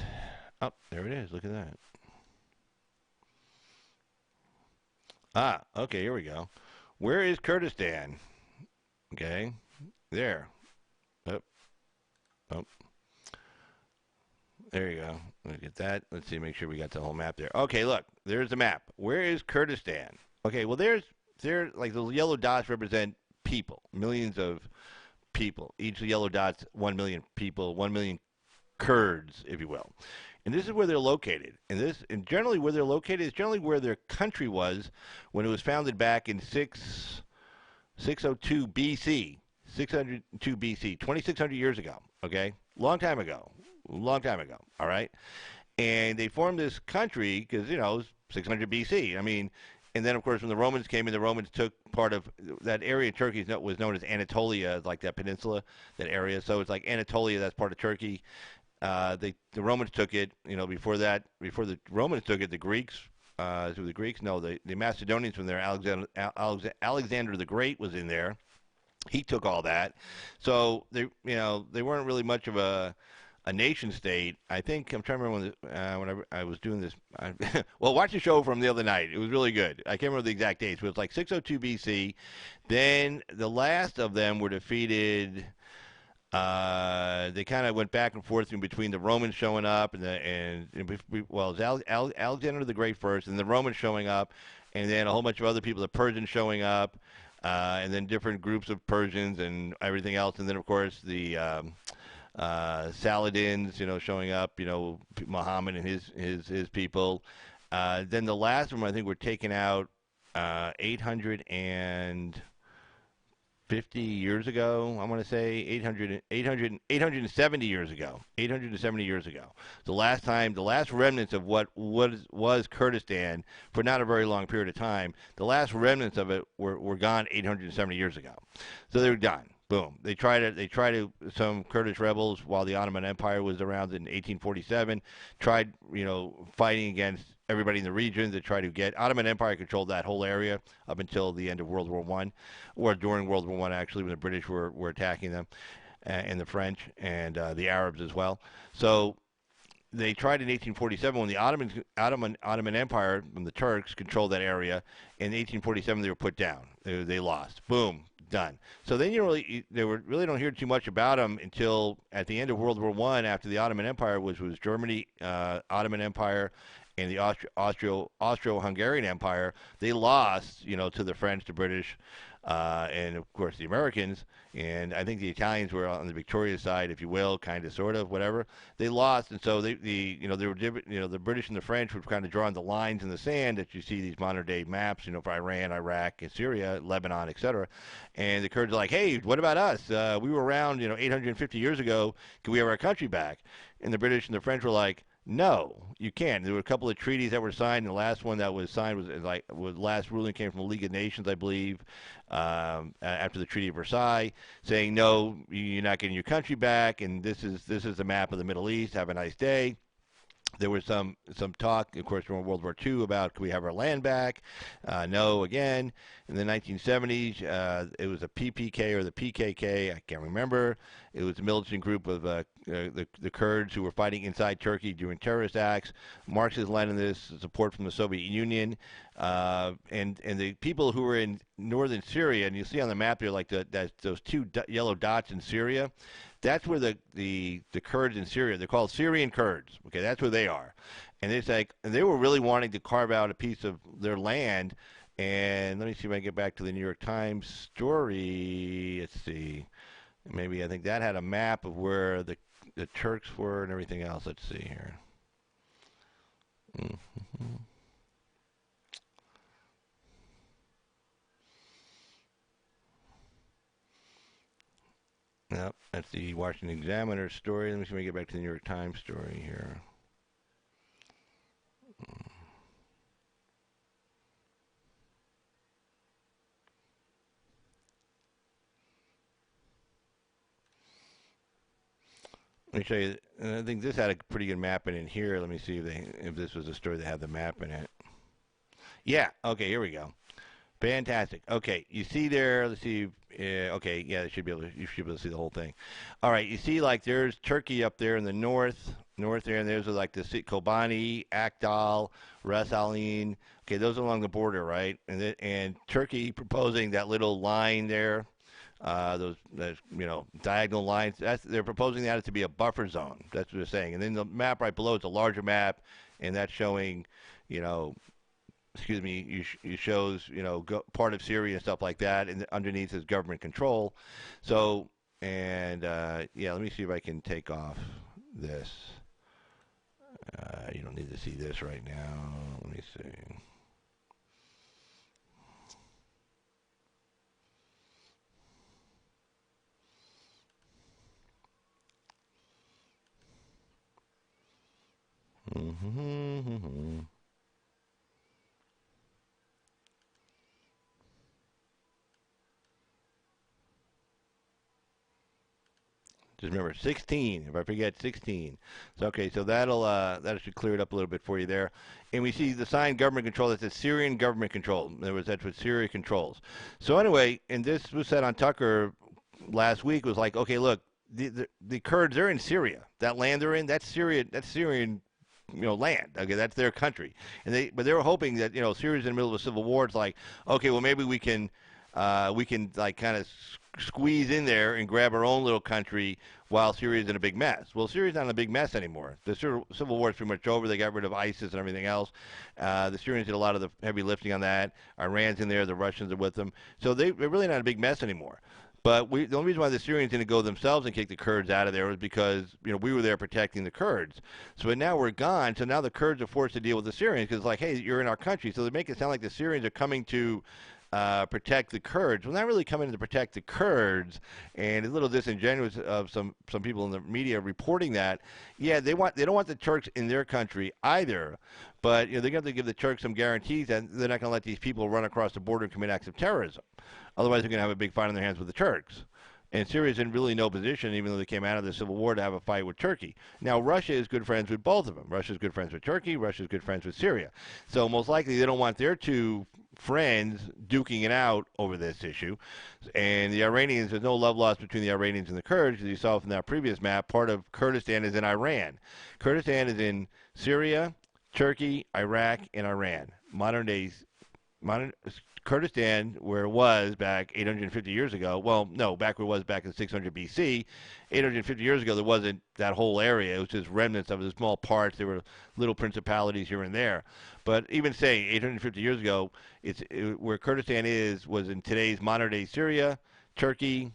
Oh, there it is. Look at that. Ah, okay, here we go. Where is Kurdistan? Okay, there. Oh. There you go. Let me get that. Let's see, make sure we got the whole map there. Okay, look, there's the map. Where is Kurdistan? Okay, well, there, like, the yellow dots represent people, millions of people. Each yellow dot's 1 million people, 1 million Kurds, if you will. And this is where they're located. And generally where they're located is generally where their country was when it was founded back in 602 BC. 602 BC, 2,600 years ago, okay? Long time ago, all right? And they formed this country because, it was 600 BC. I mean, and then, of course, when the Romans came in, the Romans took part of that area in Turkey was known as Anatolia, like that peninsula, that area. So it's like Anatolia, that's part of Turkey. The Romans took it, before the Romans took it, the Greeks, the Macedonians from there, Alexander the Great was in there. He took all that. So they weren't really much of a nation state. I think I'm trying to remember when I was doing this. Well, watch the show from the other night. It was really good. I can't remember the exact dates, but it was like 602 BC. Then the last of them were defeated. They kind of went back and forth in between the Romans showing up it was Alexander the Great first, and the Romans showing up, and then a whole bunch of other people, the Persians showing up. And then different groups of Persians and everything else, and then of course the Saladins, showing up, Muhammad and his people. Then the last of them, I think, were taken out 850 years ago. I want to say 870 years ago. 870 years ago. The last remnants of what was Kurdistan for not a very long period of time. The last remnants of it were gone 870 years ago. So they were done. Boom. They tried to some Kurdish rebels while the Ottoman Empire was around in 1847, tried, fighting against everybody in the region to try to get Ottoman Empire controlled that whole area up until the end of World War I, or during World War I, actually, when the British were attacking them, and the French and the Arabs as well. So they tried in 1847 when the Ottoman Empire, when the Turks controlled that area. In 1847, they were put down. They lost. Boom, done. So then really don't hear too much about them until at the end of World War I, after the Ottoman Empire, which was Germany, Ottoman Empire, and the Austro-Hungarian Empire. They lost, to the French, the British, and of course the Americans. And I think the Italians were on the victorious side, if you will, kind of, sort of, whatever. They lost, and so the British and the French were kind of drawing the lines in the sand that you see these modern day maps, for Iran, Iraq, and Syria, Lebanon, etc. And the Kurds are like, hey, what about us? We were around, 850 years ago. Can we have our country back? And the British and the French were like, no, you can't. There were a couple of treaties that were signed, and the last one that was signed was last ruling came from the League of Nations, I believe, after the Treaty of Versailles, saying no, you're not getting your country back, and this is the map of the Middle East. Have a nice day. There was some talk, of course, during World War II about can we have our land back? No, again. In the 1970s, it was a PPK or the PKK, I can't remember. It was a militant group of the Kurds who were fighting inside Turkey doing terrorist acts. Marxist-Leninists, support from the Soviet Union, and the people who were in Northern Syria, and you see on the map there like those two yellow dots in Syria. That's where the Kurds in Syria, they're called Syrian Kurds. Okay, that's where they are. And it's like, they were really wanting to carve out a piece of their land. And let me see if I can get back to the New York Times story. Let's see. Maybe I think that had a map of where the Turks were and everything else. Let's see here. Mm-hmm. Yep, that's the Washington Examiner story. Let me see if I can get back to the New York Times story here. Let me show you. I think this had a pretty good mapping in here. Let me see if this was a story that had the map in it. Yeah. Okay. Here we go. Fantastic. Okay, you see there. Let's see. Okay, yeah, you should be able to see the whole thing. All right, you see like there's Turkey up there in the north there, and there's like the Kobani, Akdal, Ras Alin. Okay, those are along the border, right? And Turkey proposing that little line there, those diagonal lines. They're proposing that to be a buffer zone. That's what they're saying. And then the map right below is a larger map, and that's showing, it shows, part of Syria and stuff like that, and underneath is government control. So, and, yeah, let me see if I can take off this. You don't need to see this right now. Let me see. Mm-hmm. Just remember 16. If I forget 16. So okay, so that should clear it up a little bit for you there. And we see the sign government control. That says Syrian government control. In other words, that's what Syria controls. So anyway, and this was said on Tucker last week, was like, okay, look, the Kurds, they're in Syria. That land they're in, that's Syria. That's Syrian, land. Okay, that's their country. And they were hoping that Syria's in the middle of a civil war. It's like, okay, well maybe we can like kind of squeeze in there and grab our own little country while Syria's in a big mess. Well, Syria's not in a big mess anymore. The civil war is pretty much over. They got rid of ISIS and everything else. The Syrians did a lot of the heavy lifting on that. Iran's in there. The Russians are with them. So they're really not a big mess anymore. But the only reason why the Syrians didn't go themselves and kick the Kurds out of there was because we were there protecting the Kurds. So now we're gone. So now the Kurds are forced to deal with the Syrians because it's like, hey, you're in our country. So they make it sound like the Syrians are coming to protect the Kurds. Well, not really coming to protect the Kurds, and it's a little disingenuous of some people in the media reporting that. Yeah, they don't want the Turks in their country either, but they're going to have to give the Turks some guarantees that they're not going to let these people run across the border and commit acts of terrorism. Otherwise, they're going to have a big fight on their hands with the Turks. And Syria's in really no position, even though they came out of the civil war, to have a fight with Turkey. Now, Russia is good friends with both of them. Russia's good friends with Turkey. Russia's good friends with Syria. So most likely they don't want their two friends duking it out over this issue. And the Iranians, there's no love lost between the Iranians and the Kurds. As you saw from that previous map, part of Kurdistan is in Iran. Kurdistan is in Syria, Turkey, Iraq, and Iran. Modern Kurdistan, where it was back 850 years ago, well, no, back where it was back in 600 BC, 850 years ago, there wasn't that whole area. It was just remnants of the small parts. There were little principalities here and there. But even say 850 years ago, where Kurdistan was in today's modern-day Syria, Turkey,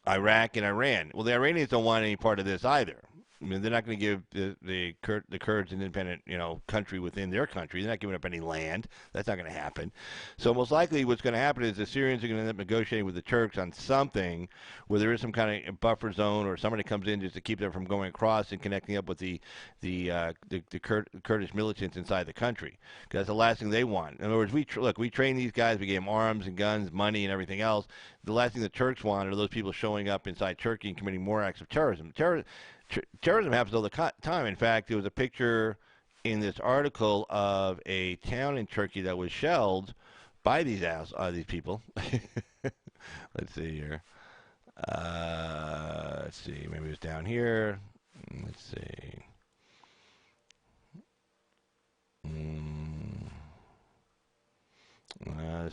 Iraq, and Iran. Well, the Iranians don't want any part of this either. I mean, they're not going to give the Kurds an independent, country within their country. They're not giving up any land. That's not going to happen. So most likely what's going to happen is the Syrians are going to end up negotiating with the Turks on something where there is some kind of buffer zone or somebody comes in just to keep them from going across and connecting up with the Kurdish militants inside the country. Because that's the last thing they want. In other words, we train these guys. We gave them arms and guns, money, and everything else. The last thing the Turks want are those people showing up inside Turkey and committing more acts of terrorism. Terrorism happens all the time. In fact, there was a picture in this article of a town in Turkey that was shelled by these people. Let's see here. Let's see. Maybe it was down here. Let's see.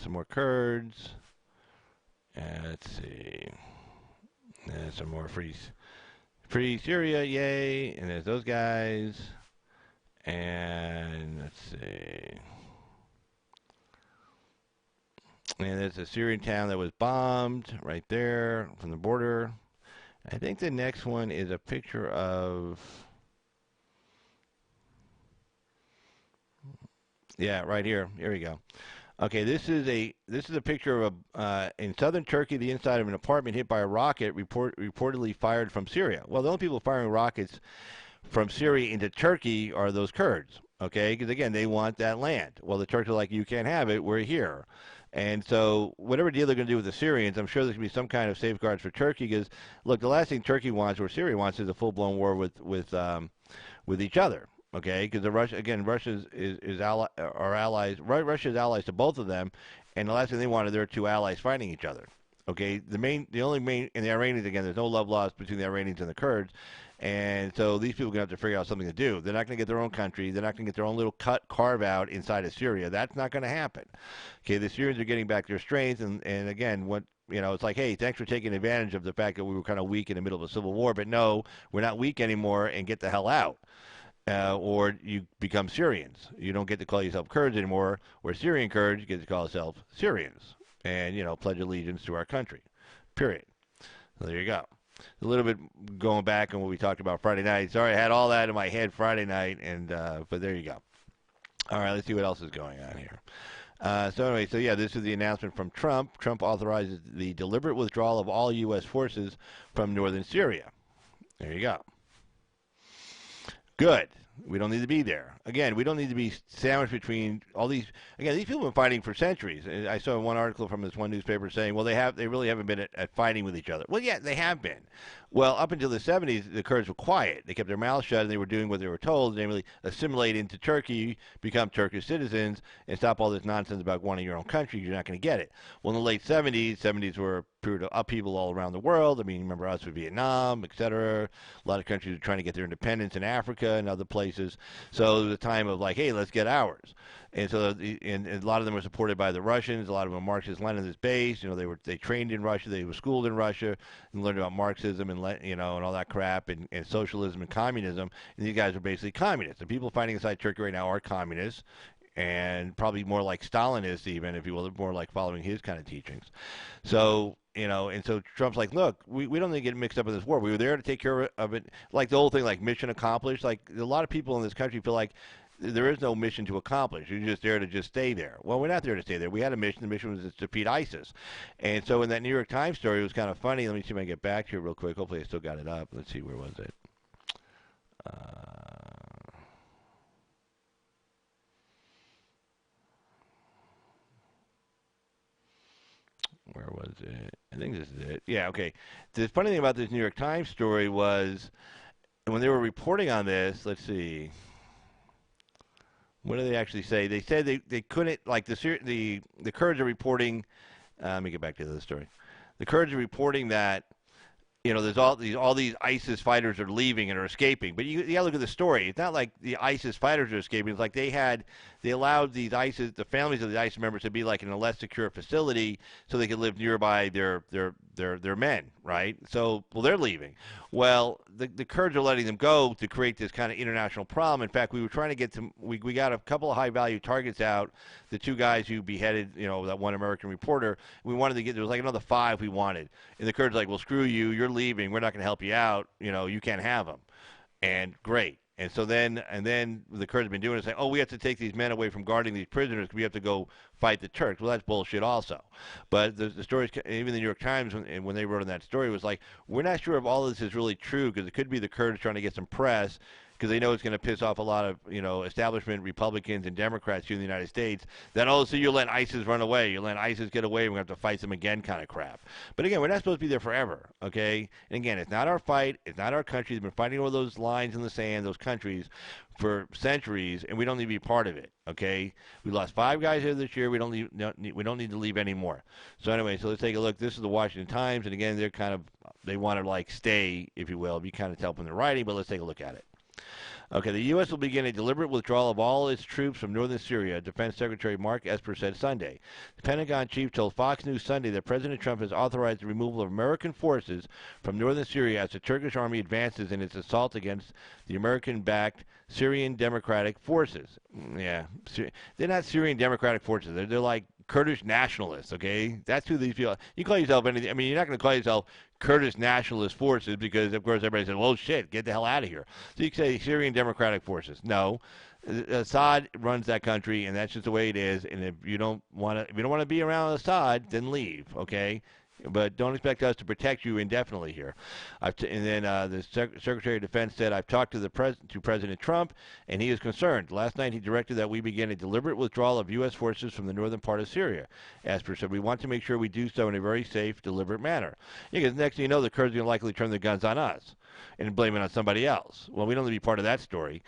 Some more Kurds. Let's see. Some more Free Syria, yay. And there's those guys. And let's see. And there's a Syrian town that was bombed right there from the border. I think the next one is a picture of... Yeah, right here. Here we go. Okay, this is a picture of in southern Turkey, the inside of an apartment hit by a rocket reportedly fired from Syria. Well, the only people firing rockets from Syria into Turkey are those Kurds, okay? Because, again, they want that land. Well, the Turks are like, you can't have it, we're here. And so whatever deal they're going to do with the Syrians, I'm sure there's going to be some kind of safeguards for Turkey because, look, the last thing Turkey wants or Syria wants is a full-blown war with each other. Okay, because Russia is allies. Russia's allies to both of them, and the last thing they want is their two allies fighting each other. Okay, the only main, and the Iranians, again, there's no love lost between the Iranians and the Kurds, and so these people are going to have to figure out something to do. They're not going to get their own country. They're not going to get their own little carve out inside of Syria. That's not going to happen. Okay, the Syrians are getting back their strength, and again, it's like, hey, thanks for taking advantage of the fact that we were kind of weak in the middle of a civil war, but no, we're not weak anymore, and get the hell out. Or you become Syrians. You don't get to call yourself Kurds anymore, or Syrian Kurds. You get to call yourself Syrians, and pledge allegiance to our country. Period. So there you go. A little bit going back on what we talked about Friday night. Sorry, I had all that in my head Friday night, but there you go. All right, let's see what else is going on here. This is the announcement from Trump. Trump authorizes the deliberate withdrawal of all U.S. forces from Northern Syria. There you go. Good. We don't need to be there. Again, we don't need to be sandwiched between all these. Again, these people have been fighting for centuries. I saw one article from this one newspaper saying, well, they really haven't been at fighting with each other. Well, yeah, they have been. Well, up until the 70s, the Kurds were quiet. They kept their mouths shut, and they were doing what they were told. They really assimilate into Turkey, become Turkish citizens, and stop all this nonsense about wanting your own country. You're not going to get it. Well, in the late 70s were a period of upheaval all around the world. I mean, remember us with Vietnam, etc. A lot of countries were trying to get their independence in Africa and other places. So it was a time of like, hey, let's get ours. And so, and a lot of them were supported by the Russians. A lot of them were Marxist-Leninist based. They trained in Russia. They were schooled in Russia and learned about Marxism and all that crap and socialism and communism. And these guys are basically communists. The people fighting inside Turkey right now are communists, and probably more like Stalinists, even if you will, more like following his kind of teachings. So. And so Trump's like, look, we don't need to get mixed up in this war. We were there to take care of it. Like the whole thing, like mission accomplished. Like a lot of people in this country feel like there is no mission to accomplish. You're just there to just stay there. Well, we're not there to stay there. We had a mission. The mission was to defeat ISIS. And so in that New York Times story, it was kind of funny. Let me see if I can get back to it real quick. Hopefully I still got it up. Let's see, where was it? Where was it? I think this is it. Yeah, okay. The funny thing about this New York Times story was when they were reporting on this, let's see. What do they actually say? They said they couldn't, like, the Kurds are reporting. Let me get back to the story. The Kurds are reporting that there's all these ISIS fighters are leaving and are escaping. But you gotta look at the story. It's not like the ISIS fighters are escaping. It's like they allowed the families of the ISIS members to be like in a less secure facility so they could live nearby their men, right? So, well, they're leaving. Well, the Kurds are letting them go to create this kind of international problem. In fact, we were trying to get we got a couple of high value targets out. The two guys who beheaded, that one American reporter. We wanted to get, there was like another 5 we wanted. And the Kurds were like, well, screw you. You're leaving. We're not going to help you out. You can't have them. And great. And so then the Kurds have been doing it, saying, oh, we have to take these men away from guarding these prisoners because we have to go fight the Turks. Well, that's bullshit also. But the stories, even the New York Times, when they wrote in that story, was like, we're not sure if all of this is really true because it could be the Kurds trying to get some press because they know it's going to piss off a lot of, establishment Republicans and Democrats here in the United States, that, oh, so you're letting ISIS run away. You're letting ISIS get away. We're going to have to fight them again kind of crap. But again, we're not supposed to be there forever, okay? And again, it's not our fight. It's not our country. They've been fighting over those lines in the sand, those countries, for centuries, and we don't need to be part of it, okay? We lost 5 guys here this year. We don't need to leave any more. So anyway, so let's take a look. This is the Washington Times, and again, they want to, like, stay, if you will. You kind of tell them they're writing, but let's take a look at it. Okay, the U.S. will begin a deliberate withdrawal of all its troops from Northern Syria, Defense Secretary Mark Esper said Sunday. The Pentagon chief told Fox News Sunday that President Trump has authorized the removal of American forces from Northern Syria as the Turkish army advances in its assault against the American-backed Syrian Democratic Forces. Yeah, they're not Syrian Democratic Forces. They're like Kurdish nationalists, okay? That's who these people are. You call yourself anything. I mean, you're not going to call yourself Kurdish nationalist forces because, of course, everybody says, well, shit, get the hell out of here. So you can say Syrian Democratic Forces. No. Assad runs that country, and that's just the way it is. And if you don't want to be around Assad, then leave, okay? But don't expect us to protect you indefinitely here. And then the Secretary of Defense said, I've talked to President Trump, and he is concerned. Last night he directed that we begin a deliberate withdrawal of U.S. forces from the northern part of Syria. Esper said, we want to make sure we do so in a very safe, deliberate manner. Because next thing you know, the Kurds are going to likely turn their guns on us and blame it on somebody else. Well, we don't want to be part of that story.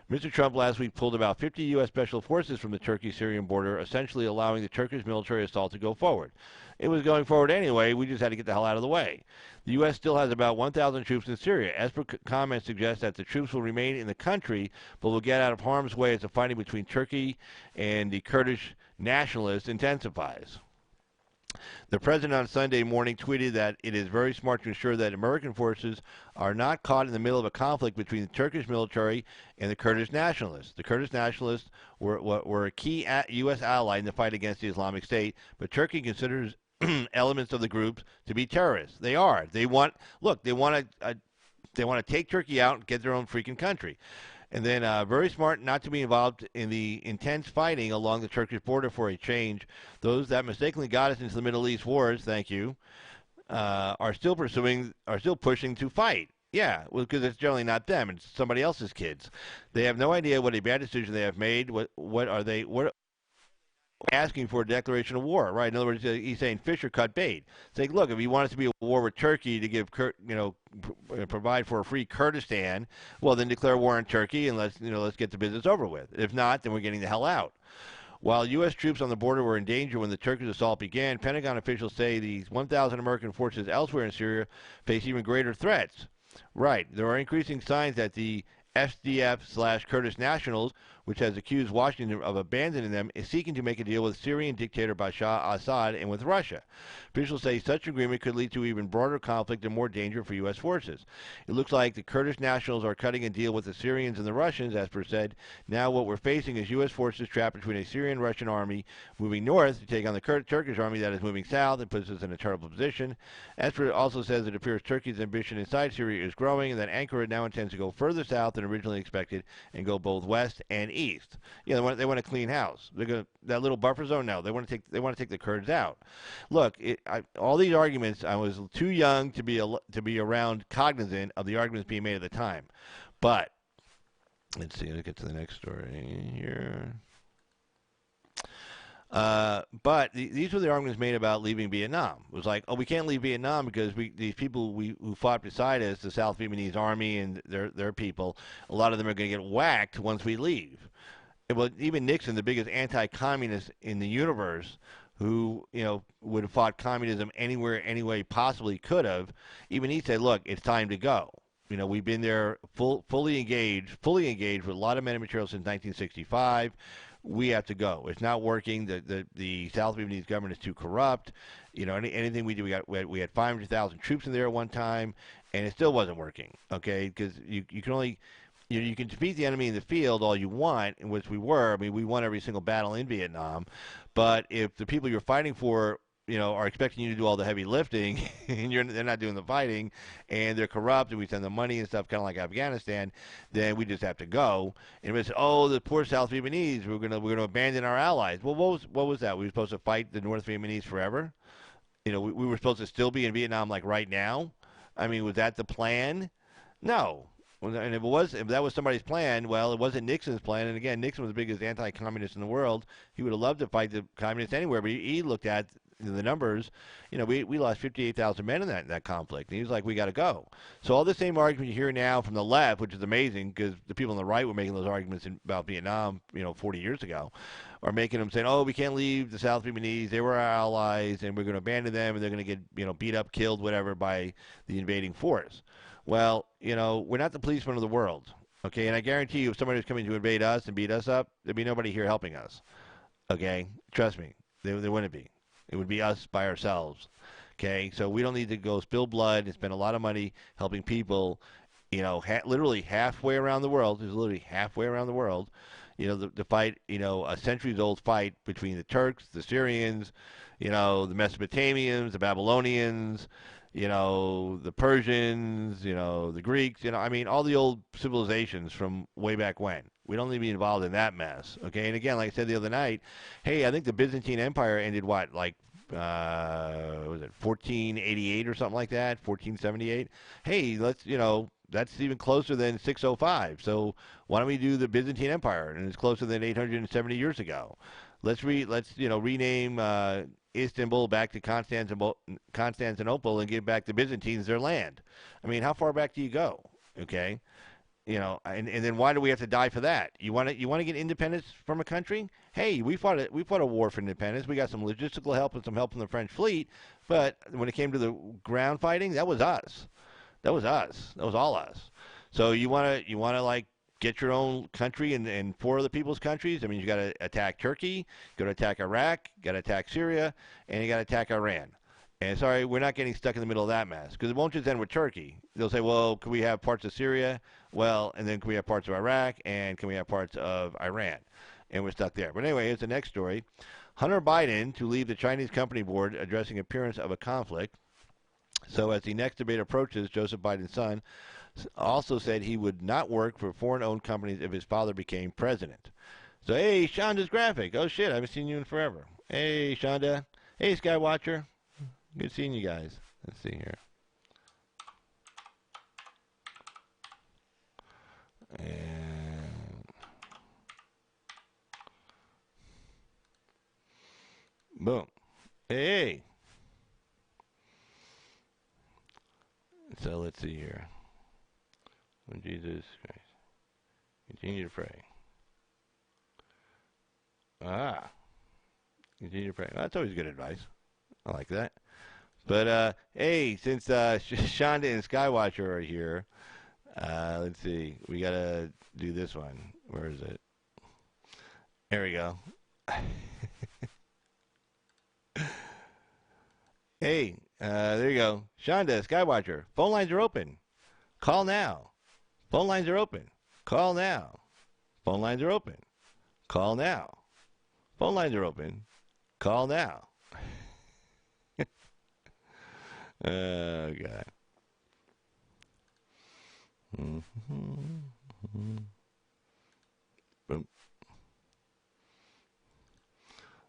Mr. Trump last week pulled about 50 U.S. special forces from the Turkey-Syrian border, essentially allowing the Turkish military assault to go forward. It was going forward anyway. We just had to get the hell out of the way. The U.S. still has about 1,000 troops in Syria. Esper comments suggest that the troops will remain in the country, but will get out of harm's way as the fighting between Turkey and the Kurdish nationalists intensifies. The president on Sunday morning tweeted that it is very smart to ensure that American forces are not caught in the middle of a conflict between the Turkish military and the Kurdish nationalists. The Kurdish nationalists were a key U.S. ally in the fight against the Islamic State, but Turkey considers elements of the groups to be terrorists. They are. They want to take Turkey out and get their own freaking country. And then very smart not to be involved in the intense fighting along the Turkish border for a change. Those that mistakenly got us into the Middle East wars, thank you, are still pushing to fight. Yeah, well, because it's generally not them; it's somebody else's kids. They have no idea what a bad decision they have made. What are they asking for a declaration of war? Right. In other words, he's saying fish or cut bait. Saying, look, if you want it to be a war with Turkey to give provide for a free Kurdistan, well, then declare war on Turkey and let's get the business over with. If not, then we're getting the hell out. While U.S. troops on the border were in danger when the Turkish assault began, Pentagon officials say these 1,000 American forces elsewhere in Syria face even greater threats. Right. There are increasing signs that the SDF/Kurdish nationals, which has accused Washington of abandoning them, is seeking to make a deal with Syrian dictator Bashar Assad and with Russia. Officials say such agreement could lead to even broader conflict and more danger for U.S. forces. It looks like the Kurdish nationals are cutting a deal with the Syrians and the Russians, Esper said. Now what we're facing is U.S. forces trapped between a Syrian-Russian army moving north to take on the Turkish army that is moving south and puts us in a terrible position. Esper also says it appears Turkey's ambition inside Syria is growing and that Ankara now intends to go further south than originally expected and go both west and east. Yeah, they want a clean house. That little buffer zone. No, they want to take the Kurds out. Look, all these arguments. I was too young to be around cognizant of the arguments being made at the time. But let's see. Let's get to the next story here. But these were the arguments made about leaving Vietnam. It was like, oh, we can't leave Vietnam because these people who fought beside us, the South Vietnamese army and their people, a lot of them are going to get whacked once we leave. Well, even Nixon, the biggest anti-communist in the universe, who would have fought communism anywhere, any way possibly could have, even he said, "Look, it's time to go." We've been there fully engaged with a lot of men and material since 1965. We have to go. It's not working. The South Vietnamese government is too corrupt. Anything we do, we had 500,000 troops in there at one time, and it still wasn't working. Okay, because you can only you can defeat the enemy in the field all you want, in which we were. I mean, we won every single battle in Vietnam. But if the people you're fighting for, are expecting you to do all the heavy lifting, and they're not doing the fighting, and they're corrupt, and we send them money and stuff, kind of like Afghanistan, then we just have to go. And we say, oh, the poor South Vietnamese, we're gonna abandon our allies. Well, what was that? We were supposed to fight the North Vietnamese forever? We were supposed to still be in Vietnam like right now? I mean, was that the plan? No. And if that was somebody's plan, well, it wasn't Nixon's plan. And again, Nixon was the biggest anti-communist in the world. He would have loved to fight the communists anywhere, but he looked at the numbers. We lost 58,000 men in that conflict. And he was like, we got to go. So all the same argument you hear now from the left, which is amazing because the people on the right were making those arguments about Vietnam, 40 years ago, are making them saying, oh, we can't leave the South Vietnamese. They were our allies, and we're going to abandon them, and they're going to get beat up, killed, whatever, by the invading force. Well, we're not the policemen of the world, okay? And I guarantee you, if somebody was coming to invade us and beat us up, there'd be nobody here helping us, okay? Trust me, there wouldn't be. It would be us by ourselves, okay? So we don't need to go spill blood and spend a lot of money helping people, literally halfway around the world. There's literally halfway around the world, the fight, a centuries-old fight between the Turks, the Syrians, the Mesopotamians, the Babylonians, the Persians, the Greeks, all the old civilizations from way back when. We don't need to be involved in that mess, okay? And again, like I said the other night, hey, I think the Byzantine Empire ended what, like, was it 1488 or something like that, 1478? Hey, let's, that's even closer than 605. So why don't we do the Byzantine Empire? And it's closer than 870 years ago. Let's rename Istanbul back to Constantinople and give back the Byzantines their land. I mean, how far back do you go? Okay, and then why do we have to die for that? You want to get independence from a country? Hey, we fought a war for independence. We got some logistical help and some help from the French fleet, but when it came to the ground fighting, that was us. That was us. That was all us. So you want to like get your own country and four other people's countries. I mean, you got to attack Turkey, you got to attack Iraq, you got to attack Syria, and you got to attack Iran. And sorry, we're not getting stuck in the middle of that mess because it won't just end with Turkey. They'll say, well, can we have parts of Syria? Well, and then can we have parts of Iraq? And can we have parts of Iran? And we're stuck there. But anyway, here's the next story. Hunter Biden to leave the Chinese company board addressing appearance of a conflict. So as the next debate approaches, Joseph Biden's son also said he would not work for foreign-owned companies if his father became president. So, hey, Shonda's graphic. Oh, shit, I haven't seen you in forever. Hey, Shonda. Hey, Skywatcher. Good seeing you guys. Let's see here. And boom. Hey. So let's see here. When Jesus Christ. Continue to pray. Continue to pray. Well, that's always good advice. I like that. But, hey, since Shonda and Skywatcher are here, let's see. We got to do this one. Where is it? There we go. Hey, there you go. Shonda, Skywatcher, phone lines are open. Call now. Phone lines are open. Call now. Phone lines are open. Call now. Phone lines are open. Call now. Oh, God. Boom.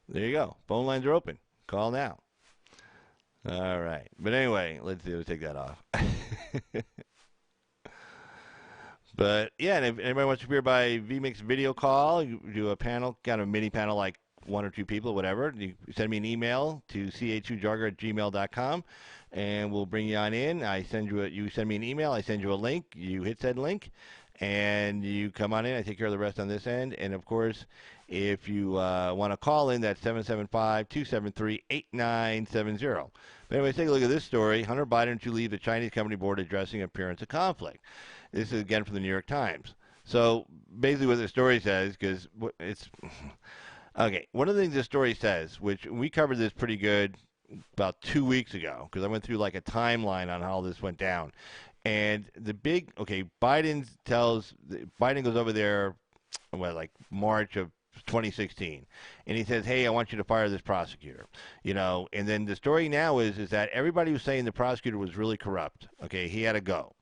There you go. Phone lines are open. Call now. All right. But anyway, let's take that off. But, yeah, and if anybody wants to appear by vMix video call, you do a panel, kind of a mini panel like one or two people, whatever. You send me an email to chu.jarger@gmail.com, and we'll bring you on in. You send me an email, I send you a link, you hit said link, and you come on in. I take care of the rest on this end. And, of course, if you want to call in, that's 775-273-8970. But anyway, take a look at this story. Hunter Biden to leave the Chinese company board addressing appearance of conflict. This is, again, from the New York Times. So basically what the story says, because it's okay, one of the things the story says, which we covered this pretty good about 2 weeks ago, because I went through like a timeline on how this went down. And Biden goes over there, like March of 2016, and he says, hey, I want you to fire this prosecutor, and then the story now is that everybody was saying the prosecutor was really corrupt. Okay, he had to go.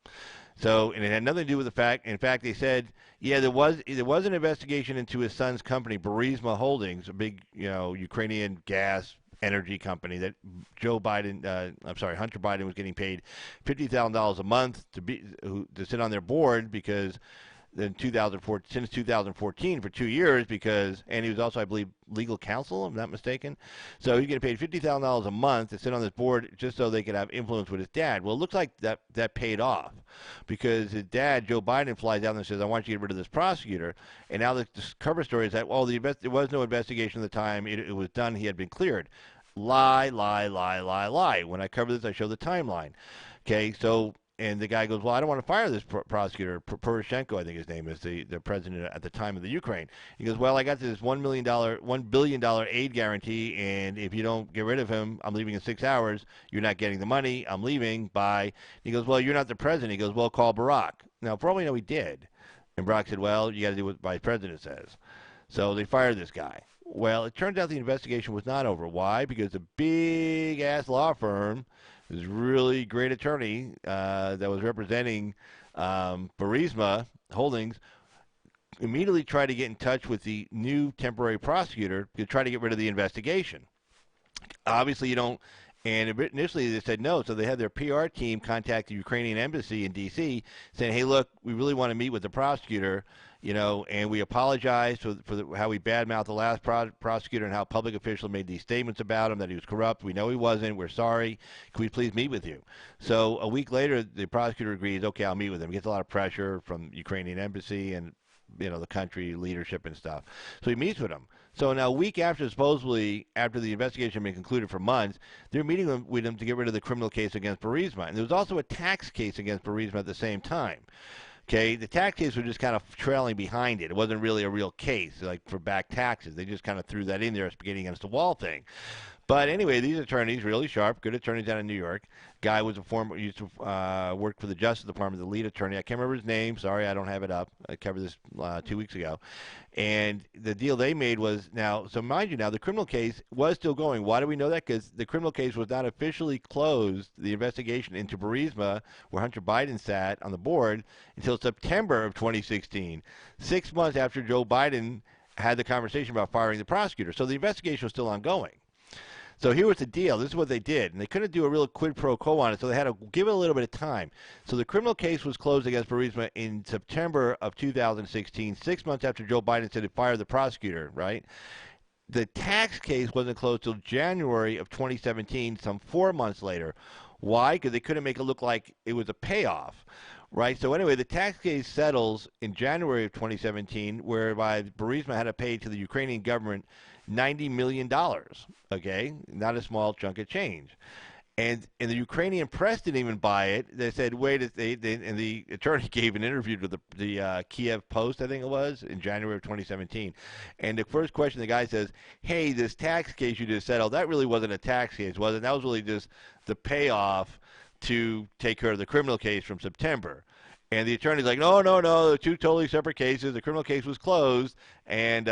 So, and it had nothing to do with the fact. In fact, they said, yeah, there was an investigation into his son's company, Burisma Holdings, a big, Ukrainian gas energy company that Hunter Biden was getting paid $50,000 a month to sit on their board because since 2014 for 2 years and he was also, I believe, legal counsel, if I'm not mistaken. So he's getting paid $50,000 a month to sit on this board just so they could have influence with his dad. Well, it looks like that paid off because his dad, Joe Biden, flies out and says, I want you to get rid of this prosecutor. And now the cover story is that, there was no investigation at the time. It was done. He had been cleared. Lie, lie, lie, lie, lie. When I cover this, I show the timeline. Okay, so... And the guy goes, well, I don't want to fire this prosecutor. Poroshenko, I think his name is, the president at the time of the Ukraine. He goes, well, I got this $1 billion aid guarantee, and if you don't get rid of him, I'm leaving in 6 hours. You're not getting the money. I'm leaving. Bye. He goes, well, you're not the president. He goes, well, call Barack. Now, for all we know, he did. And Barack said, well, you got to do what the vice president says. So they fired this guy. Well, it turns out the investigation was not over. Why? Because a big-ass law firm, this really great attorney that was representing Burisma Holdings, immediately tried to get in touch with the new temporary prosecutor to try to get rid of the investigation. Obviously, you don't. And initially they said no, so they had their PR team contact the Ukrainian embassy in D.C. saying, hey, look, we really want to meet with the prosecutor, and we apologize for how we badmouthed the last prosecutor and how public officials made these statements about him, that he was corrupt. We know he wasn't. We're sorry. Can we please meet with you? So a week later, the prosecutor agrees, okay, I'll meet with him. He gets a lot of pressure from the Ukrainian embassy and the country leadership and stuff. So he meets with him. So now a week supposedly after the investigation had been concluded for months, they're meeting with him to get rid of the criminal case against Burisma. And there was also a tax case against Burisma at the same time. Okay, the tax case was just kind of trailing behind it. It wasn't really a real case, like for back taxes. They just kind of threw that in there, a spaghetti against the wall thing. But anyway, these attorneys, really sharp, good attorneys down in New York. Guy was used to work for the Justice Department, the lead attorney. I can't remember his name. Sorry, I don't have it up. I covered this 2 weeks ago. And the deal they made was so mind you now, the criminal case was still going. Why do we know that? Because the criminal case was not officially closed, the investigation into Burisma, where Hunter Biden sat on the board, until September of 2016, 6 months after Joe Biden had the conversation about firing the prosecutor. So the investigation was still ongoing. So here was the deal. This is what they did. And they couldn't do a real quid pro quo on it, so they had to give it a little bit of time. So the criminal case was closed against Burisma in September of 2016, 6 months after Joe Biden said he'd fire the prosecutor, right? The tax case wasn't closed till January of 2017, some 4 months later. Why? Because they couldn't make it look like it was a payoff. Right. So anyway, the tax case settles in January of 2017, whereby Burisma had to pay to the Ukrainian government $90 million. Okay, not a small chunk of change. And the Ukrainian press didn't even buy it. They said, wait, and the attorney gave an interview to the Kiev Post, I think it was, in January of 2017. And the first question, the guy says, hey, this tax case you just settled, that really wasn't a tax case, was it? That was really just the payoff to take care of the criminal case from September. And the attorney's like, no, they're two totally separate cases. The criminal case was closed, and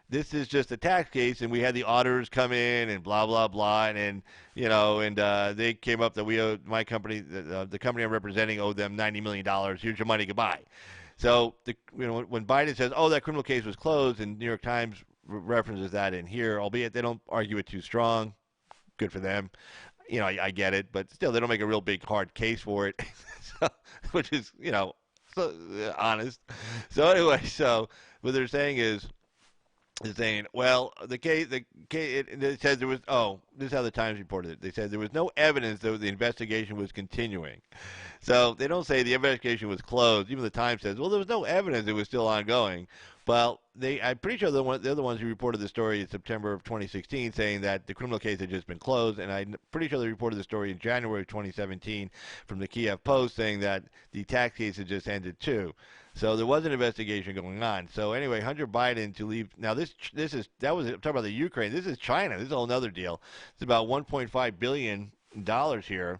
this is just a tax case, and we had the auditors come in and blah, blah, blah, and they came up that we owed my company, the company I'm representing, owed them $90 million. Here's your money, goodbye. So when Biden says, oh, that criminal case was closed, and New York Times references that in here, albeit they don't argue it too strong, good for them. I get it, but still, they don't make a real big, hard case for it, which is, honest. So anyway, what they're saying is, is saying, well, it said there was, this is how the Times reported it. They said there was no evidence that the investigation was continuing. So they don't say the investigation was closed. Even the Times says, well, there was no evidence it was still ongoing. Well, I'm pretty sure they're the ones who reported the story in September of 2016, saying that the criminal case had just been closed, and I'm pretty sure they reported the story in January of 2017 from the Kiev Post, saying that the tax case had just ended too. So there was an investigation going on. So anyway, Hunter Biden to leave. Now I'm talking about the Ukraine. This is China. This is a whole other deal. It's about $1.5 billion here.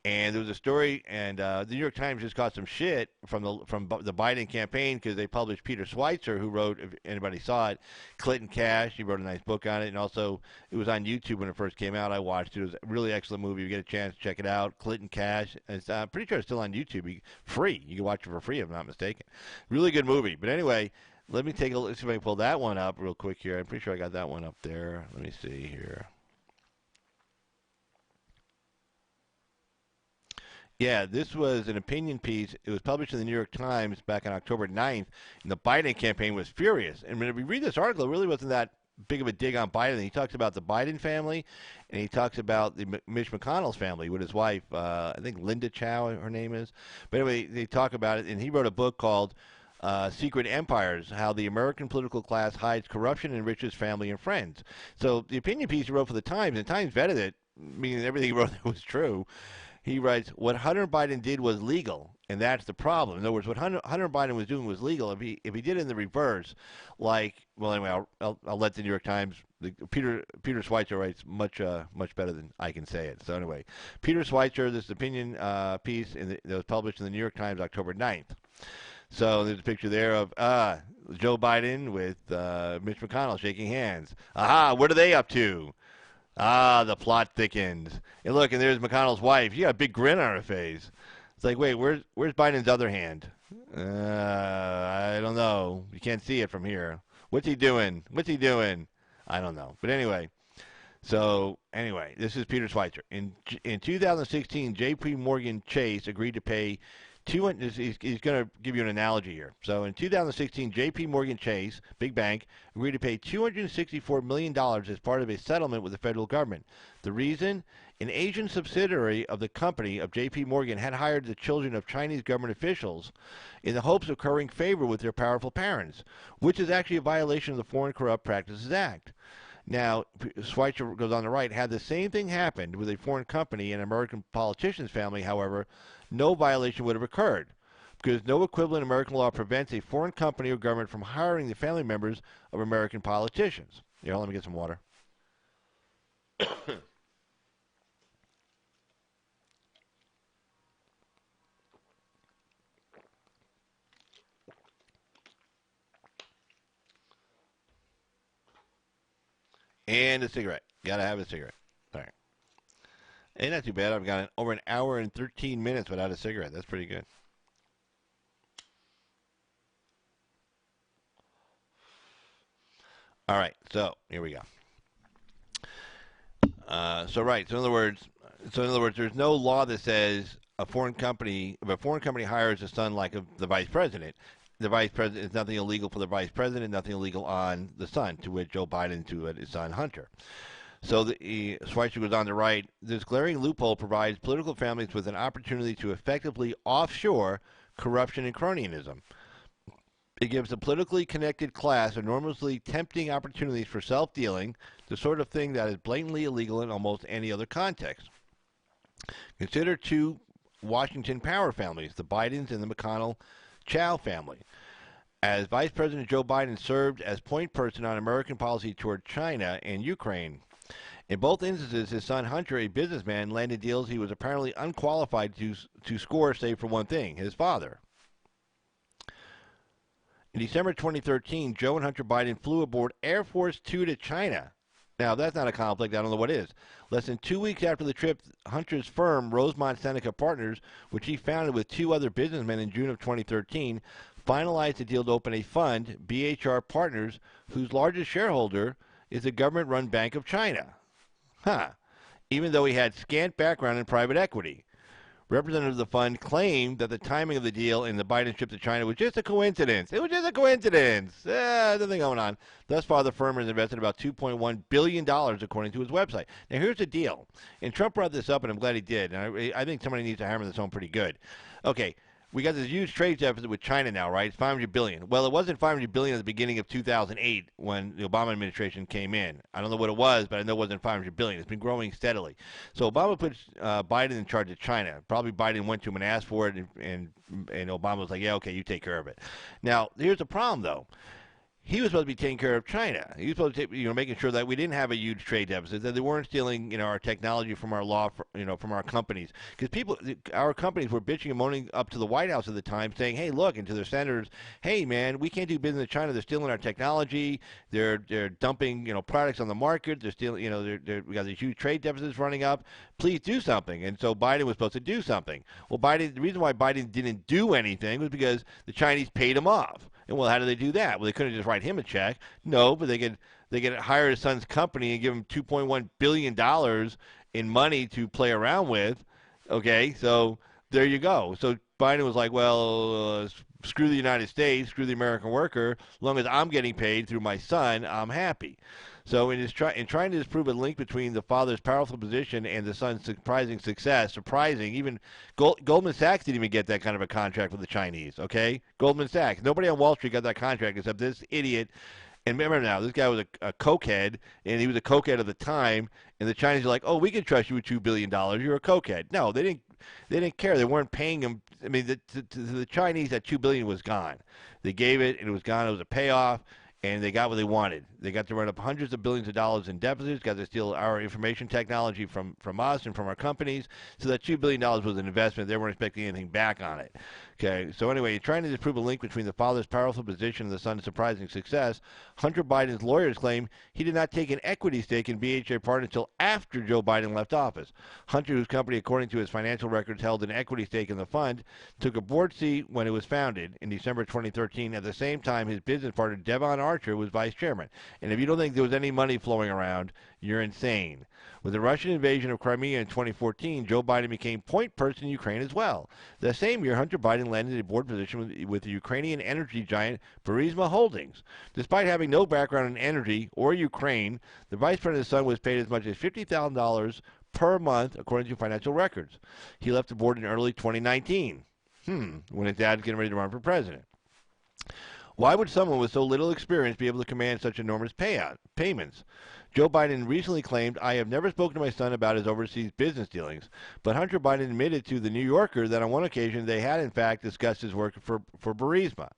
And there was a story, and the New York Times just got some shit from the Biden campaign because they published Peter Schweitzer, who wrote, if anybody saw it, Clinton Cash. He wrote a nice book on it, and also it was on YouTube when it first came out. I watched it. It was a really excellent movie. If you get a chance, check it out. Clinton Cash. It's pretty sure it's still on YouTube. Free. You can watch it for free, if I'm not mistaken. Really good movie. But anyway, let me take a look. See if I can pull that one up real quick here. I'm pretty sure I got that one up there. Let me see here. Yeah, this was an opinion piece. It was published in the New York Times back on October 9th, and the Biden campaign was furious. And when we read this article, it really wasn't that big of a dig on Biden. He talks about the Biden family, and he talks about the Mitch McConnell's family with his wife, I think Linda Chow, her name is. But anyway, they talk about it, and he wrote a book called Secret Empires, How the American Political Class Hides Corruption and Enriches Family and Friends. So the opinion piece he wrote for the Times, and the Times vetted it, meaning everything he wrote was true. He writes, what Hunter Biden did was legal, and that's the problem. In other words, what Hunter Biden was doing was legal. If he did it in the reverse, anyway, I'll let the New York Times, Peter Schweitzer writes much better than I can say it. So anyway, Peter Schweitzer, this opinion piece that was published in the New York Times October 9th. So there's a picture there of Joe Biden with Mitch McConnell shaking hands. Aha, what are they up to? The plot thickens. And look, and there's McConnell's wife. She got a big grin on her face. It's like, wait, where's Biden's other hand? I don't know. You can't see it from here. What's he doing? I don't know. But anyway, this is Peter Schweitzer. In 2016, J.P. Morgan Chase agreed to pay he's going to give you an analogy here. So in 2016, J.P. Morgan Chase, big bank, agreed to pay $264 million as part of a settlement with the federal government. The reason? An Asian subsidiary of the company of J.P. Morgan had hired the children of Chinese government officials in the hopes of currying favor with their powerful parents, which is actually a violation of the Foreign Corrupt Practices Act. Now, Schweitzer goes on to write, had the same thing happened with a foreign company and an American politician's family, however, no violation would have occurred, because no equivalent American law prevents a foreign company or government from hiring the family members of American politicians. Here, let me get some water. And a cigarette. Gotta have a cigarette. All right. Ain't not too bad. I've got over an hour and 13 minutes without a cigarette. That's pretty good. All right. So here we go. So in other words, there's no law that says if a foreign company hires a son like the vice president, the vice president is nothing illegal for the vice president, nothing illegal on the son, to which Joe Biden, to his son Hunter. So Schweitzer goes on to write, this glaring loophole provides political families with an opportunity to effectively offshore corruption and cronyism. It gives the politically connected class enormously tempting opportunities for self-dealing, the sort of thing that is blatantly illegal in almost any other context. Consider two Washington power families, the Bidens and the McConnell-Chow family. As Vice President Joe Biden served as point person on American policy toward China and Ukraine. In both instances, his son Hunter, a businessman, landed deals he was apparently unqualified to score, save for one thing, his father. In December 2013, Joe and Hunter Biden flew aboard Air Force Two to China. Now, if that's not a conflict, I don't know what is. Less than 2 weeks after the trip, Hunter's firm, Rosemont Seneca Partners, which he founded with two other businessmen in June of 2013, finalized a deal to open a fund, BHR Partners, whose largest shareholder is the government-run Bank of China. Even though he had scant background in private equity. Representatives of the fund claimed that the timing of the deal and the Biden trip to China was just a coincidence. It was just a coincidence. Nothing going on. Thus far, the firm has invested about $2.1 billion, according to his website. Now, here's the deal. And Trump brought this up, and I'm glad he did. And I think somebody needs to hammer this home pretty good. Okay. We got this huge trade deficit with China now, right? It's $500 billion. Well, it wasn't $500 billion at the beginning of 2008 when the Obama administration came in. I don't know what it was, but I know it wasn't $500 billion. It's been growing steadily. So Obama put Biden in charge of China. Probably Biden went to him and asked for it, and Obama was like, yeah, okay, you take care of it. Now, here's the problem, though. He was supposed to be taking care of China. He was supposed to, making sure that we didn't have a huge trade deficit, that they weren't stealing, our technology from our from our companies. Because our companies were bitching and moaning up to the White House at the time, saying, "Hey, look," and to their senators, "Hey, man, we can't do business in China. They're stealing our technology. They're dumping, products on the market. They're stealing, we got these huge trade deficits running up. Please do something." And so Biden was supposed to do something. Well, the reason why Biden didn't do anything was because the Chinese paid him off. And well, how do they do that? Well, they couldn't just write him a check. No, but they could hire his son's company and give him $2.1 billion in money to play around with. Okay, so there you go. So Biden was like, well, screw the United States, screw the American worker. As long as I'm getting paid through my son, I'm happy. So in trying to disprove a link between the father's powerful position and the son's surprising success, even Goldman Sachs didn't even get that kind of a contract with the Chinese, okay? Goldman Sachs. Nobody on Wall Street got that contract except this idiot. And remember now, this guy was a cokehead, and he was a cokehead at the time, and the Chinese are like, oh, we can trust you with $2 billion. You're a cokehead. No, they didn't care. They weren't paying him. I mean, to the Chinese, that $2 billion was gone. They gave it, and it was gone. It was a payoff. And they got what they wanted. They got to run up hundreds of billions of dollars in deficits, got to steal our information technology from us and from our companies. So that $2 billion was an investment. They weren't expecting anything back on it. Okay, so anyway, trying to disprove a link between the father's powerful position and the son's surprising success, Hunter Biden's lawyers claim he did not take an equity stake in BHA Partners until after Joe Biden left office. Hunter, whose company, according to his financial records, held an equity stake in the fund, took a board seat when it was founded in December 2013. At the same time, his business partner, Devon Archer, was vice chairman. And if you don't think there was any money flowing around, you're insane. With the Russian invasion of Crimea in 2014, Joe Biden became point person in Ukraine as well. The same year, Hunter Biden landed a board position with the Ukrainian energy giant Burisma Holdings. Despite having no background in energy or Ukraine, the vice president's son was paid as much as $50,000 per month, according to financial records. He left the board in early 2019, when his dad was getting ready to run for president. Why would someone with so little experience be able to command such enormous payments? Joe Biden recently claimed, "I have never spoken to my son about his overseas business dealings." But Hunter Biden admitted to The New Yorker that on one occasion they had, in fact, discussed his work for Burisma.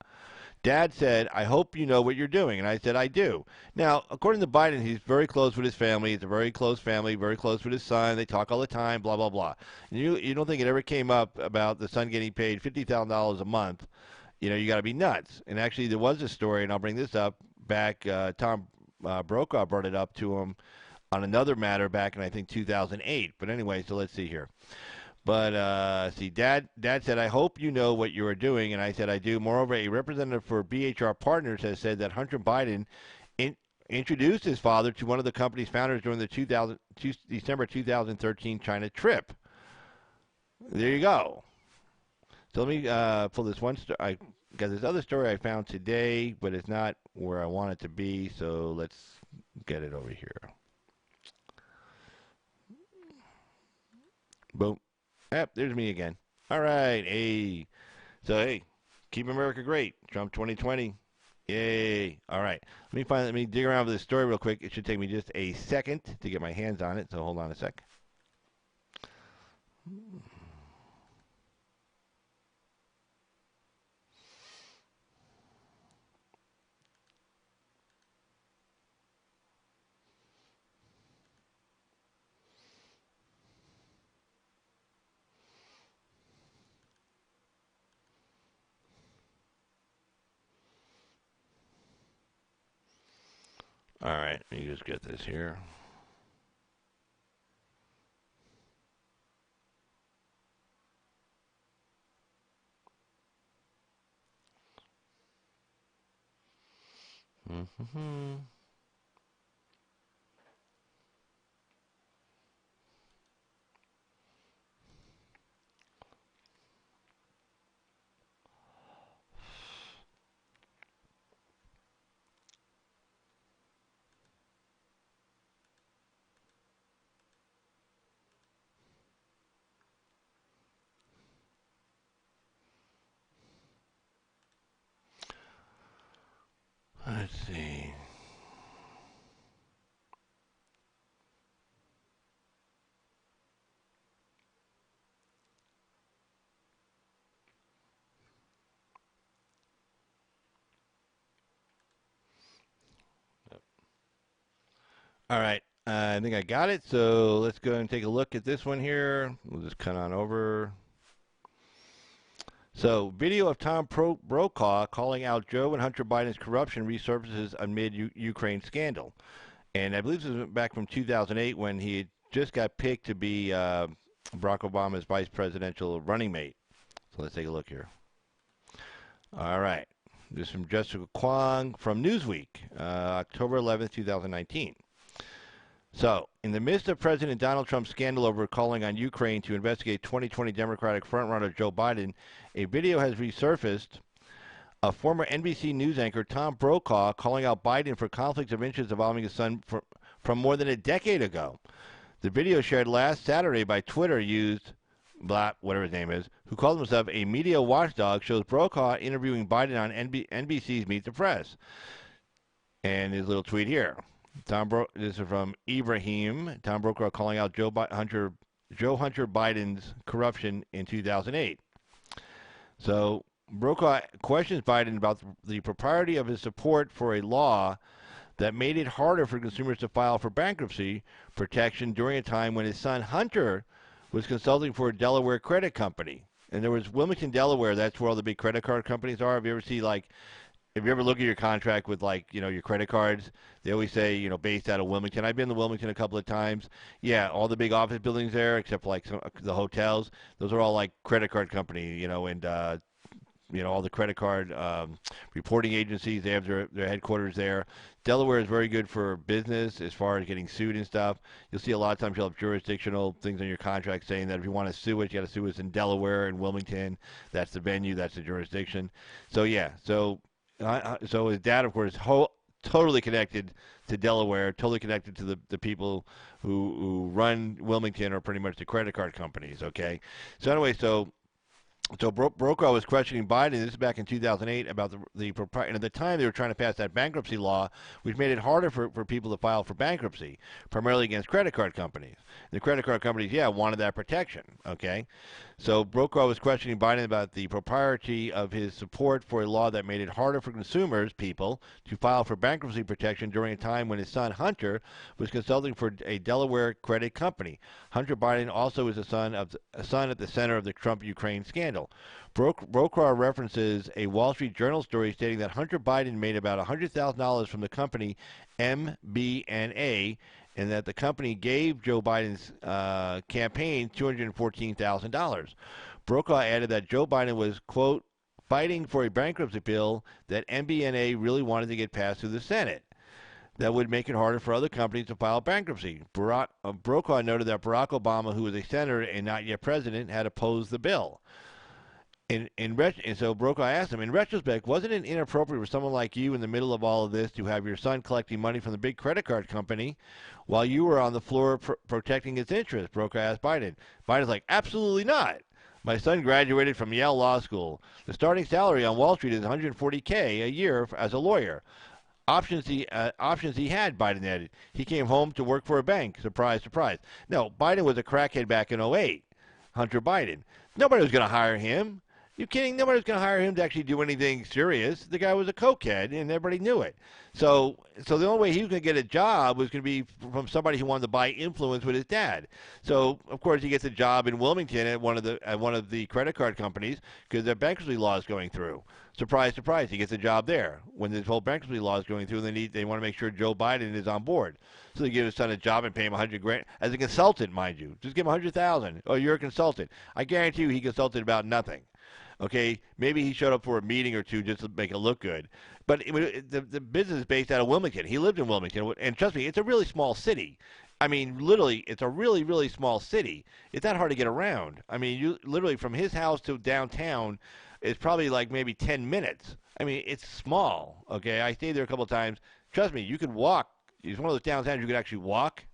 Dad said, "I hope you know what you're doing." And I said, "I do." Now, according to Biden, he's very close with his family. It's a very close family, very close with his son. They talk all the time, blah, blah, blah. And you don't think it ever came up about the son getting paid $50,000 a month? You got to be nuts. And actually, there was a story, and I'll bring this up back. Tom Brokaw brought it up to him on another matter back in, I think, 2008. But anyway, so let's see here. But Dad said, "I hope you know what you are doing." And I said, "I do." Moreover, a representative for BHR Partners has said that Hunter Biden introduced his father to one of the company's founders during the December 2013 China trip. There you go. So let me pull this one story. I got this other story I found today, but it's not where I want it to be, so let's get it over here. Boom. Yep, there's me again. All right. Hey. So, hey, keep America great. Trump 2020. Yay. All right. Let me dig around for this story real quick. It should take me just a second to get my hands on it, so hold on a sec. All right, let me just get this here. let's see. All right. I think I got it. So let's go and take a look at this one here. We'll just cut on over. So, video of Tom Brokaw calling out Joe and Hunter Biden's corruption resurfaces amid Ukraine scandal. And I believe this was back from 2008 when he had just got picked to be Barack Obama's vice presidential running mate. So let's take a look here. All right. This is from Jessica Kwong from Newsweek, October 11th, 2019. So, in the midst of President Donald Trump's scandal over calling on Ukraine to investigate 2020 Democratic frontrunner Joe Biden, a video has resurfaced of former NBC News anchor Tom Brokaw calling out Biden for conflicts of interest involving his son from more than a decade ago. The video shared last Saturday by Twitter used, whatever his name is, who calls himself a media watchdog, shows Brokaw interviewing Biden on NBC's Meet the Press. And his little tweet here. This is from Ibrahim. Tom Brokaw calling out Joe Hunter Biden's corruption in 2008. So Brokaw questions Biden about the propriety of his support for a law that made it harder for consumers to file for bankruptcy protection during a time when his son Hunter was consulting for a Delaware credit company. And there was Wilmington, Delaware. That's where all the big credit card companies are. Have you ever look at your contract with, your credit cards? They always say, based out of Wilmington. I've been to Wilmington a couple of times. Yeah, all the big office buildings there, except for, the hotels, those are all, credit card company, and, all the credit card reporting agencies, they have their headquarters there. Delaware is very good for business as far as getting sued and stuff. You'll see a lot of times you'll have jurisdictional things on your contract saying that if you want to sue it, you got to sue us in Delaware and Wilmington. That's the venue. That's the jurisdiction. So, yeah. So his dad, of course, totally connected to Delaware, totally connected to the people who run Wilmington or pretty much the credit card companies, okay? So anyway, so Brokaw was questioning Biden, this is back in 2008, about the propriety. And at the time, they were trying to pass that bankruptcy law, which made it harder for people to file for bankruptcy, primarily against credit card companies. The credit card companies, wanted that protection, okay? So Brokaw was questioning Biden about the propriety of his support for a law that made it harder for people, to file for bankruptcy protection during a time when his son Hunter was consulting for a Delaware credit company. Hunter Biden also is a son at the center of the Trump-Ukraine scandal. Brokaw references a Wall Street Journal story stating that Hunter Biden made about $100,000 from the company MBNA, and that the company gave Joe Biden's campaign $214,000. Brokaw added that Joe Biden was, quote, fighting for a bankruptcy bill that MBNA really wanted to get passed through the Senate that would make it harder for other companies to file bankruptcy. Brokaw noted that Barack Obama, who was a senator and not yet president, had opposed the bill. And so Brokaw asked him, in retrospect, wasn't it inappropriate for someone like you in the middle of all of this to have your son collecting money from the big credit card company while you were on the floor protecting its interests? Brokaw asked Biden. Biden's like, absolutely not. My son graduated from Yale Law School. The starting salary on Wall Street is $140K a year as a lawyer. Options he had, Biden added. He came home to work for a bank. Surprise, surprise. No, Biden was a crackhead back in 2008. Hunter Biden. Nobody was going to hire him. You kidding? Nobody was going to hire him to actually do anything serious. The guy was a cokehead, and everybody knew it. So the only way he was going to get a job was going to be from somebody who wanted to buy influence with his dad. So of course he gets a job in Wilmington at one of the credit card companies because their bankruptcy law is going through. Surprise, surprise, he gets a job there when this whole bankruptcy law is going through. And they want to make sure Joe Biden is on board. So they give his son a job and pay him $100,000 as a consultant, mind you. Just give him $100,000. Oh, you're a consultant. I guarantee you he consulted about nothing. Okay, maybe he showed up for a meeting or two just to make it look good. But the business is based out of Wilmington. He lived in Wilmington. And trust me, it's a really small city. I mean, literally, it's a really, really small city. It's not hard to get around. I mean, you literally from his house to downtown, it's probably like maybe 10 minutes. I mean, it's small. Okay, I stayed there a couple of times. Trust me, you could walk. It's one of those downtowns you could actually walk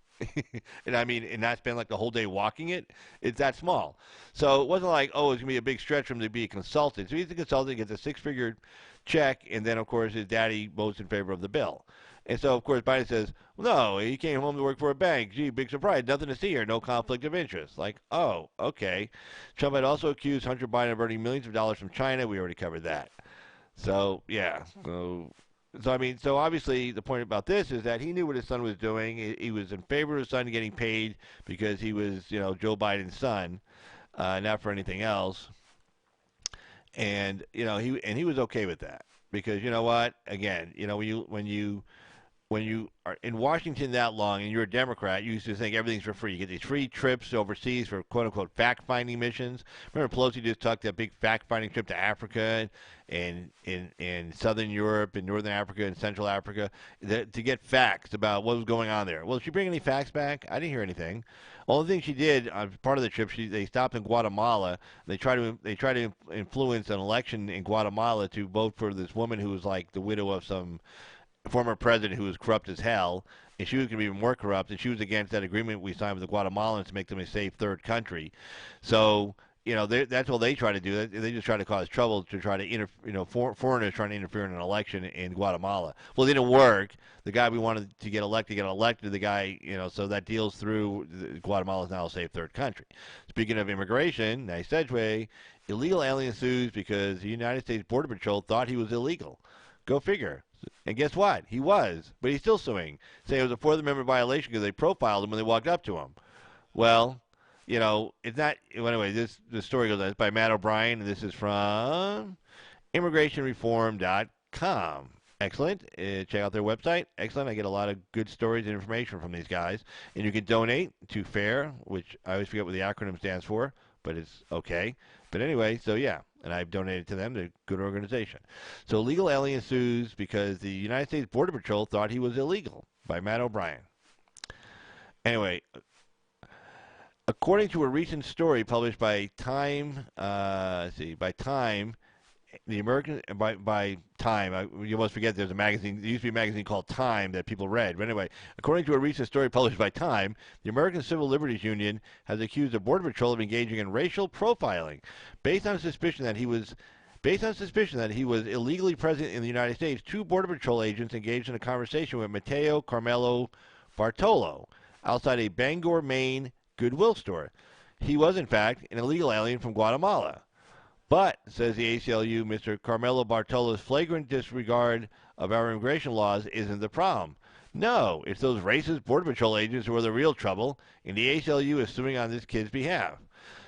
and I mean, and not spend like the whole day walking it. It's that small. So it wasn't like, oh, it's gonna be a big stretch for him to be a consultant. So he's a consultant, gets a six-figure check, and then of course his daddy votes in favor of the bill. And so of course Biden says, well, no, he came home to work for a bank. Gee, big surprise, nothing to see here, no conflict of interest. Like, oh, okay. Trump had also accused Hunter Biden of earning millions of dollars from China. We already covered that. So yeah, so I mean, so obviously the point about this is that he knew what his son was doing. He was in favor of his son getting paid because he was, Joe Biden's son, not for anything else. And he was okay with that because you know what? Again, when you are in Washington that long and you're a Democrat, you used to think everything's for free. You get these free trips overseas for quote unquote fact finding missions. Remember Pelosi just took that big fact finding trip to Africa and in Southern Europe and Northern Africa and Central Africa to get facts about what was going on there. Well, did she bring any facts back? I didn't hear anything. Only thing she did on part of the trip, they stopped in Guatemala. They tried to influence an election in Guatemala to vote for this woman who was like the widow of some former president who was corrupt as hell, and she was going to be even more corrupt, and she was against that agreement we signed with the Guatemalans to make them a safe third country. So, that's what they try to do. They just try to cause trouble to try to, foreigners trying to interfere in an election in Guatemala. Well, it didn't work. The guy we wanted to get elected got elected. The guy, so that deals through. Guatemala is now a safe third country. Speaking of immigration, nice segue. Illegal alien sues because the United States Border Patrol thought he was illegal. Go figure. And guess what? He was, but he's still suing, saying it was a Fourth Amendment violation because they profiled him when they walked up to him. Well, it's not. Anyway, this story goes on. It's by Matt O'Brien, and this is from immigrationreform.com. Excellent. Check out their website. Excellent. I get a lot of good stories and information from these guys. And you can donate to FAIR, which I always forget what the acronym stands for, but it's okay. But anyway, so yeah, and I've donated to them. They're a good organization. So illegal alien sues because the United States Border Patrol thought he was illegal, by Matt O'Brien. Anyway, according to a recent story published by Time, by Time, the American by Time. You must forget there's a magazine. There used to be a magazine called Time that people read. But anyway, according to a recent story published by Time, the American Civil Liberties Union has accused the Border Patrol of engaging in racial profiling, based on suspicion that he was illegally present in the United States. Two Border Patrol agents engaged in a conversation with Matteo Carmelo Bartolo outside a Bangor, Maine Goodwill store. He was, in fact, an illegal alien from Guatemala. But, says the ACLU, Mr. Carmelo Bartolo's flagrant disregard of our immigration laws isn't the problem. No, it's those racist Border Patrol agents who are the real trouble, and the ACLU is suing on this kid's behalf.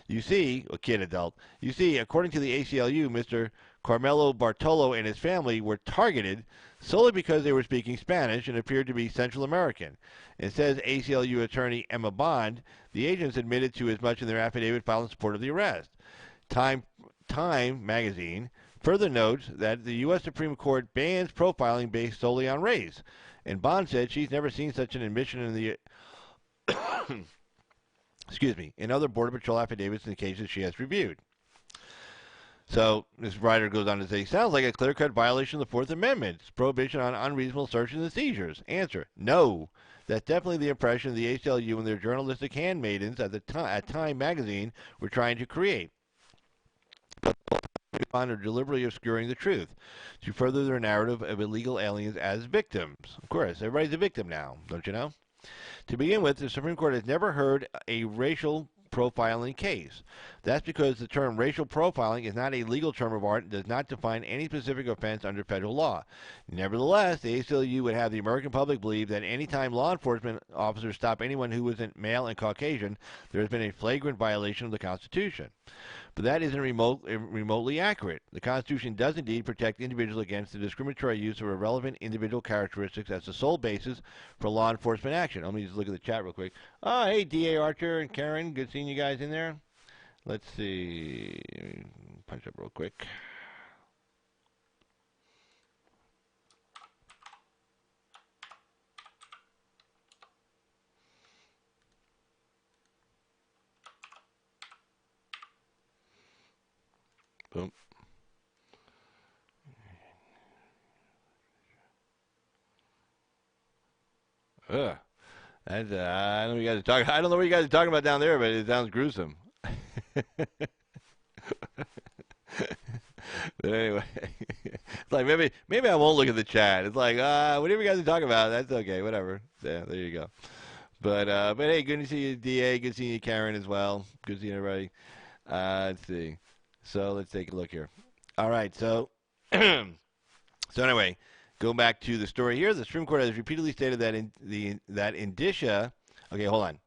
You see, adult, according to the ACLU, Mr. Carmelo Bartolo and his family were targeted solely because they were speaking Spanish and appeared to be Central American. And says ACLU attorney Emma Bond, the agents admitted to as much in their affidavit filed in support of the arrest. Time magazine further notes that the U.S. Supreme Court bans profiling based solely on race. And Bond said she's never seen such an admission in the in other Border Patrol affidavits in the cases she has reviewed. So this writer goes on to say, sounds like a clear-cut violation of the Fourth Amendment. It's prohibition on unreasonable searches and seizures. Answer, no. That's definitely the impression the ACLU and their journalistic handmaidens at Time magazine were trying to create. Are deliberately obscuring the truth to further their narrative of illegal aliens as victims. Of course, everybody's a victim now, don't you know? To begin with, the Supreme Court has never heard a racial profiling case. That's because the term racial profiling is not a legal term of art and does not define any specific offense under federal law. Nevertheless, the ACLU would have the American public believe that any time law enforcement officers stop anyone who isn't male and Caucasian, there has been a flagrant violation of the Constitution. But that isn't remotely accurate. The Constitution does indeed protect individuals against the discriminatory use of irrelevant individual characteristics as the sole basis for law enforcement action. Let me just look at the chat real quick. Oh, hey, D.A. Archer and Karen. Good seeing you guys in there. Let's see. Punch up real quick. Boom. That's, I don't know what you guys are talking. I don't know what you guys are talking about down there, but it sounds gruesome. But anyway, it's like maybe I won't look at the chat. It's like whatever you guys are talking about, that's okay. Whatever. Yeah, there you go. But hey, good to see you, Da. Good seeing you, Karen, as well. Good seeing everybody. Let's see. So let's take a look here. All right. So so anyway, going back to the story here, the Supreme Court has repeatedly stated that indicia. Okay, hold on.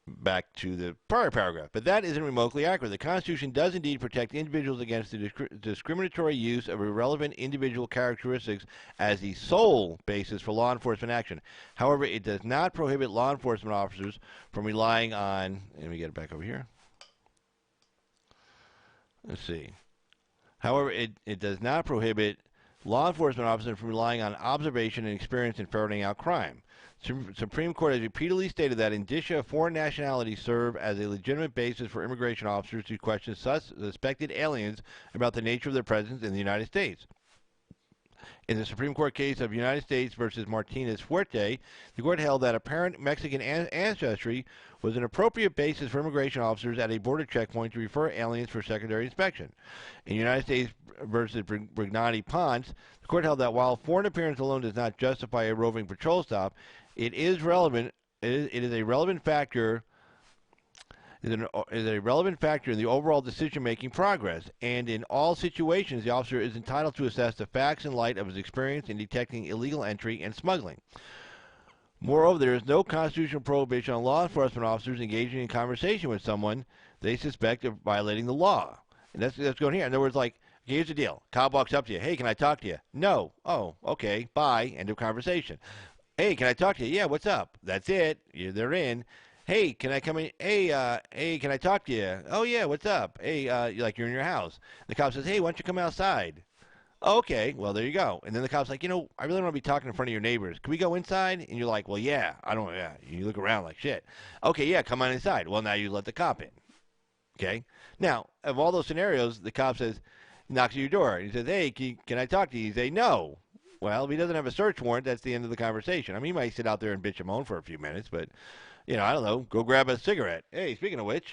Back to the prior paragraph. But that isn't remotely accurate. The Constitution does indeed protect individuals against the discriminatory use of irrelevant individual characteristics as the sole basis for law enforcement action. However, it does not prohibit law enforcement officers from relying on, let me get it back over here. Let's see. However, it does not prohibit law enforcement officers from relying on observation and experience in ferreting out crime. Supreme Court has repeatedly stated that indicia of foreign nationality serve as a legitimate basis for immigration officers to question suspected aliens about the nature of their presence in the United States. In the Supreme Court case of United States versus Martinez-Fuerte, the court held that apparent Mexican ancestry was an appropriate basis for immigration officers at a border checkpoint to refer aliens for secondary inspection. In United States versus Brignani-Ponce, the court held that while foreign appearance alone does not justify a roving patrol stop, it is relevant. It is a relevant factor. Is a relevant factor in the overall decision-making progress, and in all situations, the officer is entitled to assess the facts in light of his experience in detecting illegal entry and smuggling. Moreover, there is no constitutional prohibition on law enforcement officers engaging in conversation with someone they suspect of violating the law. And that's going here. In other words, like, here's the deal. Cop walks up to you. Hey, can I talk to you? No. Oh, okay. Bye. End of conversation. Hey, can I talk to you? Yeah, what's up? That's it. They're in. Hey, can I come in? Hey, can I talk to you? Oh, yeah, what's up? Hey, you're in your house. The cop says, hey, why don't you come outside? Oh, okay, well, there you go. And then the cop's like, I really don't want to be talking in front of your neighbors. Can we go inside? And you're like, well, yeah, yeah. You look around like shit. Okay, yeah, come on inside. Well, now you let the cop in. Okay? Now, of all those scenarios, the cop says, knocks at your door. And he says, hey, can I talk to you? You say, no. Well, if he doesn't have a search warrant, that's the end of the conversation. I mean, he might sit out there and bitch and moan for a few minutes, but, I don't know, go grab a cigarette. Hey, speaking of which,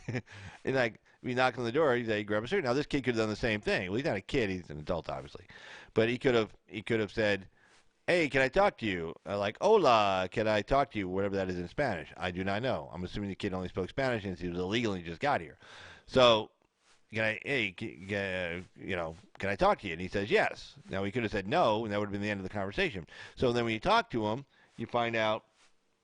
and like, if he knocks on the door, he'd say, grab a cigarette. Now, this kid could have done the same thing. Well, he's not a kid, he's an adult, obviously. But he could have said, hey, can I talk to you? Like, hola, can I talk to you? Whatever that is in Spanish. I do not know. I'm assuming the kid only spoke Spanish and he was illegal and he just got here. So, can I talk to you? And he says yes. Now, he could have said no, and that would have been the end of the conversation. So then when you talk to him, you find out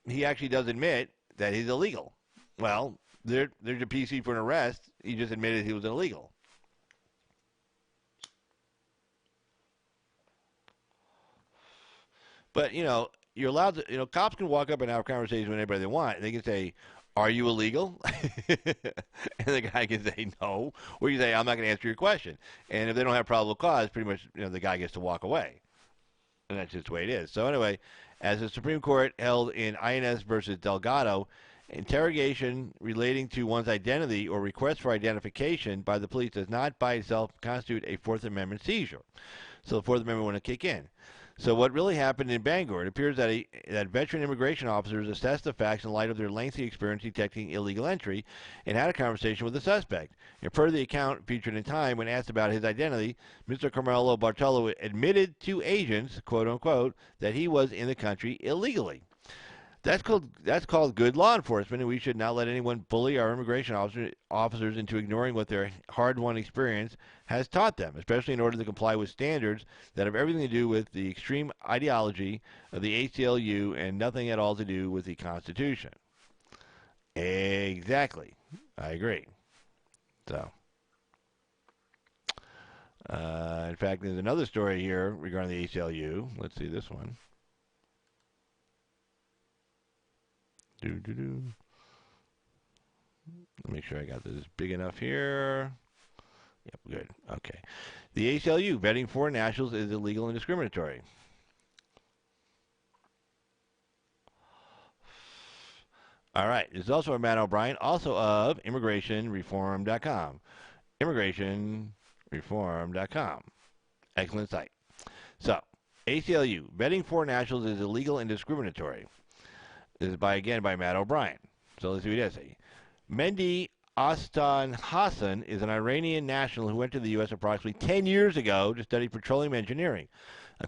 he actually does admit that he's illegal. Well, there's a PC for an arrest. He just admitted he was illegal. But, you're allowed to, cops can walk up and have a conversation with anybody they want. They can say, are you illegal? And the guy can say no. Or you say, I'm not going to answer your question. And if they don't have probable cause, pretty much, the guy gets to walk away. And that's just the way it is. So anyway, as the Supreme Court held in INS versus Delgado, interrogation relating to one's identity or request for identification by the police does not by itself constitute a Fourth Amendment seizure. So the Fourth Amendment wouldn't kick in. So what really happened in Bangor, it appears that veteran immigration officers assessed the facts in light of their lengthy experience detecting illegal entry and had a conversation with the suspect. And per the account featured in Time, when asked about his identity, Mr. Carmelo Bartolo admitted to agents, quote unquote, that he was in the country illegally. That's called good law enforcement, and we should not let anyone bully our immigration officers into ignoring what their hard-won experience has taught them, especially in order to comply with standards that have everything to do with the extreme ideology of the ACLU and nothing at all to do with the Constitution. Exactly. I agree. So, in fact, there's another story here regarding the ACLU. Let's see this one. Let me make sure I got this big enough here. Yep, good. Okay. The ACLU, vetting foreign nationals is illegal and discriminatory. All right. There's also a Matt O'Brien, also of immigrationreform.com. Immigrationreform.com. Excellent site. So, ACLU, vetting foreign nationals is illegal and discriminatory. This is by Matt O'Brien. So let's see what he has to say. Mehdi Astan Hassan is an Iranian national who went to the U.S. approximately 10 years ago to study petroleum engineering.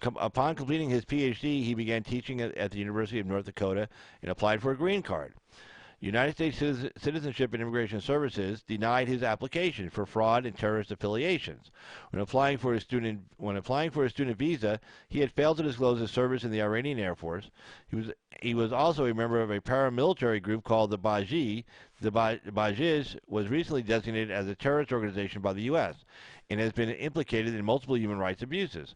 Upon completing his Ph.D., he began teaching at the University of North Dakota and applied for a green card. United States Citizenship and Immigration Services denied his application for fraud and terrorist affiliations. When applying for a student visa, he had failed to disclose his service in the Iranian Air Force. He was also a member of a paramilitary group called the Baji. The Bajis was recently designated as a terrorist organization by the U.S. and has been implicated in multiple human rights abuses.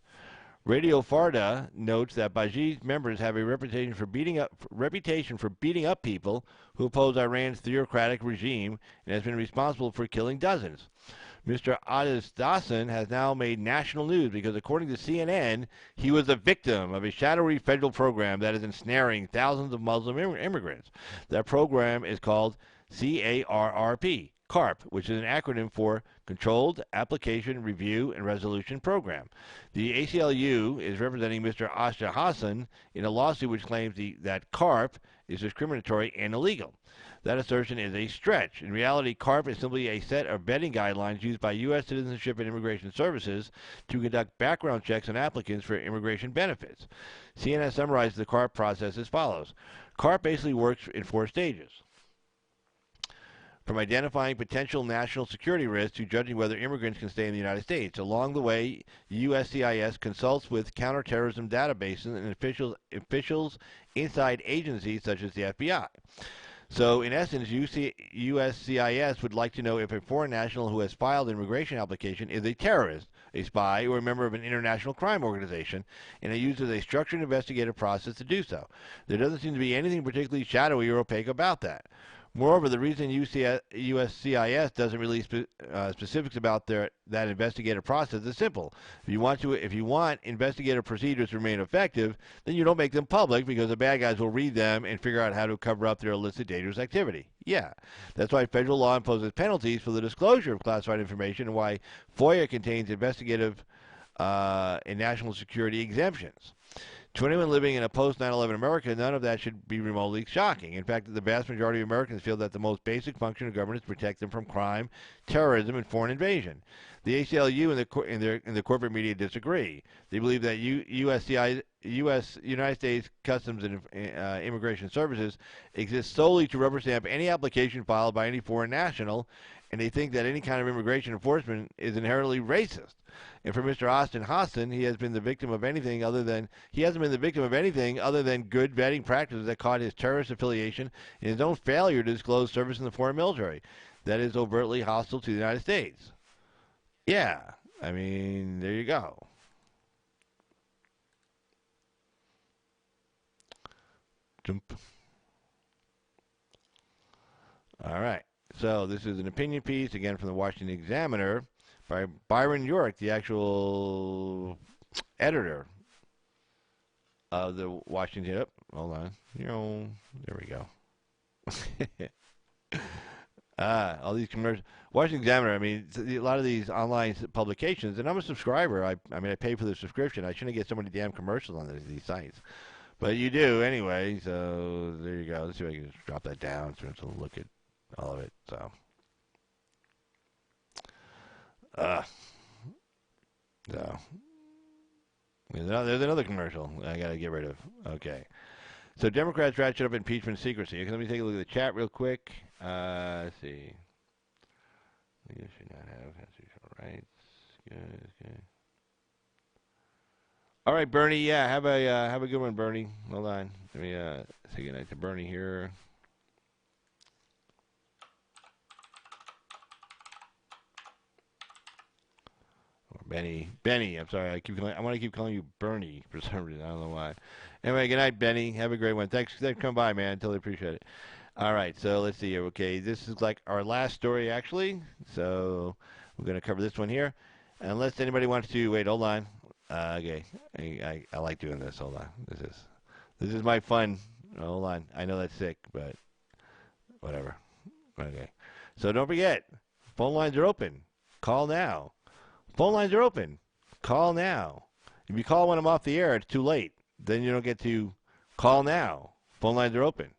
Radio Farda notes that Baji members have a reputation for beating up people who oppose Iran's theocratic regime and has been responsible for killing dozens. Mr. Adis Dasan has now made national news because, according to CNN, he was a victim of a shadowy federal program that is ensnaring thousands of Muslim immigrants. That program is called CARRP, CARP, which is an acronym for Controlled Application Review and Resolution Program. The ACLU is representing Mr. Asha Hassan in a lawsuit which claims that CARP is discriminatory and illegal. That assertion is a stretch. In reality, CARP is simply a set of vetting guidelines used by U.S. Citizenship and Immigration Services to conduct background checks on applicants for immigration benefits. CNN summarizes the CARP process as follows. CARP basically works in 4 stages. From identifying potential national security risks to judging whether immigrants can stay in the United States. Along the way, USCIS consults with counterterrorism databases and officials inside agencies such as the FBI. So, in essence, USCIS would like to know if a foreign national who has filed an immigration application is a terrorist, a spy, or a member of an international crime organization, and it uses a structured investigative process to do so. There doesn't seem to be anything particularly shadowy or opaque about that. Moreover, the reason USCIS doesn't release specifics about that investigative process is simple. If you want investigative procedures to remain effective, then you don't make them public because the bad guys will read them and figure out how to cover up their illicit dangerous activity. Yeah, that's why federal law imposes penalties for the disclosure of classified information and why FOIA contains investigative and national security exemptions. To anyone living in a post-9/11 America, none of that should be remotely shocking. In fact, the vast majority of Americans feel that the most basic function of government is to protect them from crime, terrorism, and foreign invasion. The ACLU and the corporate media disagree. They believe that United States Customs and Immigration Services exists solely to rubber stamp any application filed by any foreign national, and they think that any kind of immigration enforcement is inherently racist. And for Mr. Austin Hassan, he hasn't been the victim of anything other than good vetting practices that caught his terrorist affiliation and his own failure to disclose service in the foreign military that is overtly hostile to the United States. Yeah, I mean, there you go. Jump. All right. So this is an opinion piece, again, from the Washington Examiner by Byron York, the actual editor of the Washington. Hold on. There we go. All these commercials. Washington Examiner, I mean, a lot of these online publications, and I'm a subscriber. I pay for the subscription. I shouldn't get so many damn commercials on these sites. But you do anyway, so there you go. Let's see if I can just drop that down so we can look at all of it. So, there's another commercial I got to get rid of. Okay. So Democrats ratchet up impeachment secrecy. Okay, let me take a look at the chat real quick. Let's see. You should not have constitutional rights. Good. All right, Bernie. Yeah, have a good one, Bernie. Hold on. Let me say good night to Bernie here. Benny. I'm sorry. I want to keep calling you Bernie for some reason. I don't know why. Anyway, good night, Benny. Have a great one. Thanks for coming by, man. Totally appreciate it. All right, so let's see here. Okay, this is like our last story, actually. So we're going to cover this one here. Unless anybody wants to wait. Hold on. Okay, I like doing this. Hold on. This is my fun. Hold on. I know that's sick, but whatever. Okay. So don't forget, phone lines are open. Call now. Phone lines are open. Call now. If you call when I'm off the air, it's too late. Then you don't get to call now. Phone lines are open.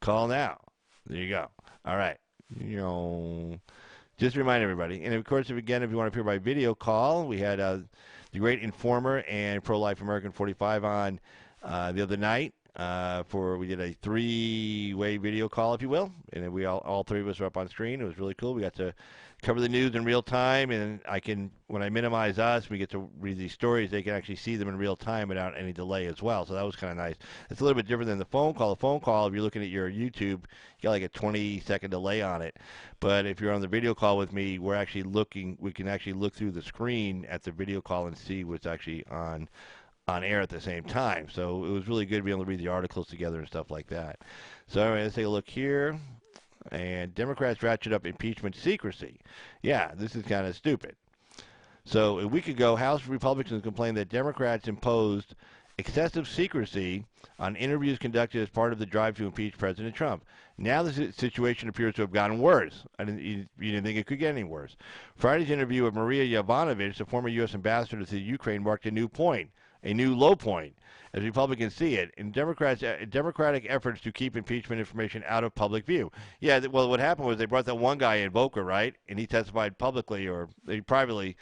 Call now. There you go. All right. Just remind everybody. And, of course, if you want to appear by video call, we had the great Informer and Pro-Life American 45 on the other night. We did a 3-way video call, if you will, and we all 3 of us were up on screen. It was really cool. We got to cover the news in real time, and when I minimize us, we get to read these stories. They can actually see them in real time without any delay as well. So that was kind of nice. It's a little bit different than the phone call. The phone call, if you're looking at your YouTube, you got like a 20-second delay on it. But if you're on the video call with me, we can actually look through the screen at the video call and see what's actually on air at the same time. So it was really good to be able to read the articles together and stuff like that. So anyway, let's take a look here. And Democrats ratchet up impeachment secrecy. Yeah, this is kind of stupid. So a week ago, House Republicans complained that Democrats imposed excessive secrecy on interviews conducted as part of the drive to impeach President Trump. Now the situation appears to have gotten worse. You didn't think it could get any worse. Friday's interview of Maria Yovanovitch, the former U.S. ambassador to Ukraine, marked a new low point, as Republicans see it, in Democratic efforts to keep impeachment information out of public view. Yeah, well, what happened was they brought that one guy in, Volker, right? And he testified publicly or privately,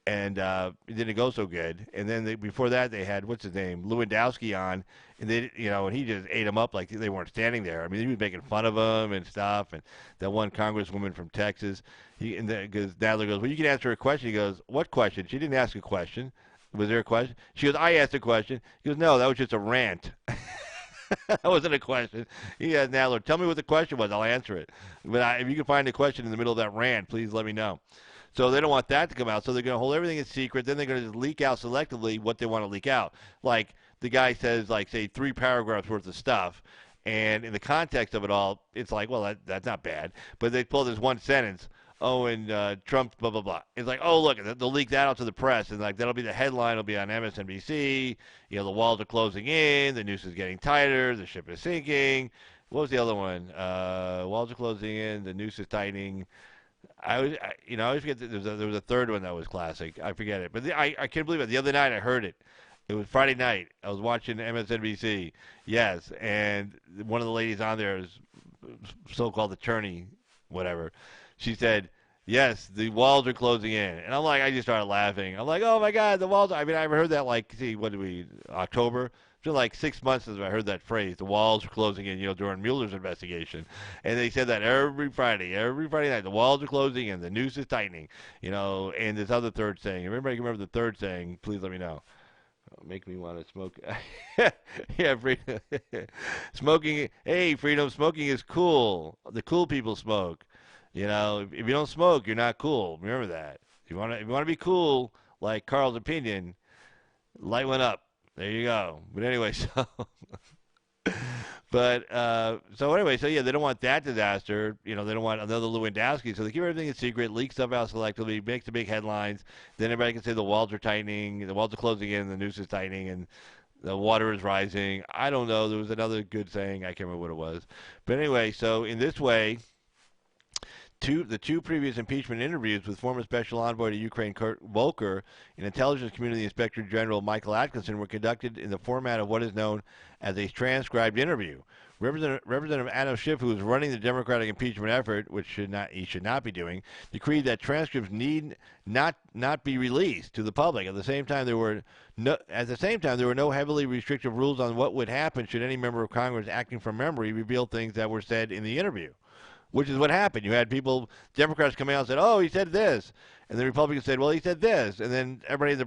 and it didn't go so good. And then before that, they had, what's his name, Lewandowski on, and and he just ate him up like they weren't standing there. I mean, he was making fun of him and stuff. And that one congresswoman from Texas, because Nadler goes, well, you can answer a question. He goes, what question? She didn't ask a question. Was there a question? She goes, I asked a question. He goes, no, that was just a rant. That wasn't a question. He asked Nadler, tell me what the question was. I'll answer it. But if you can find a question in the middle of that rant, please let me know. So they don't want that to come out. So they're going to hold everything in secret. Then they're going to just leak out selectively what they want to leak out. Like the guy says, like, say, 3 paragraphs worth of stuff. And in the context of it all, it's like, well, that's not bad. But they pull this one sentence. Oh, and Trump, blah, blah, blah. It's like, oh, look, they'll leak that out to the press. And, like, that'll be the headline. It'll be on MSNBC. The walls are closing in. The noose is getting tighter. The ship is sinking. What was the other one? Walls are closing in. The noose is tightening. I always forget that there was a third one that was classic. I forget it. But I can't believe it. The other night I heard it. It was Friday night. I was watching MSNBC. Yes. And one of the ladies on there is so-called attorney, whatever. She said, yes, the walls are closing in. And I'm like, I just started laughing. I'm like, oh, my God, the walls. I mean, I've heard that, like, October? It's been like 6 months since I heard that phrase, the walls are closing in, during Mueller's investigation. And they said that every Friday night, the walls are closing in, the noose is tightening, and this other third saying. If everybody can remember the third saying, please let me know. Make me want to smoke. Yeah, freedom. Smoking. Hey, freedom. Smoking is cool. The cool people smoke. If you don't smoke, you're not cool. Remember that. If you want to be cool, like Carl's opinion, light one up. There you go. But anyway, so yeah, they don't want that disaster. They don't want another Lewandowski. So they keep everything in secret, leak stuff out selectively, make the big headlines. Then everybody can say the walls are tightening, the walls are closing in, the noose is tightening, and the water is rising. I don't know. There was another good saying. I can't remember what it was. But anyway, so in this way, the two previous impeachment interviews with former Special Envoy to Ukraine Kurt Volker and Intelligence Community Inspector General Michael Atkinson were conducted in the format of what is known as a transcribed interview. Representative Adam Schiff, who is running the Democratic impeachment effort, which he should not be doing, decreed that transcripts need not be released to the public. At the same time, there were no heavily restrictive rules on what would happen should any member of Congress acting from memory reveal things that were said in the interview. Which is what happened. You had Democrats coming out and said, oh, he said this. And the Republicans said, well, he said this. And then everybody,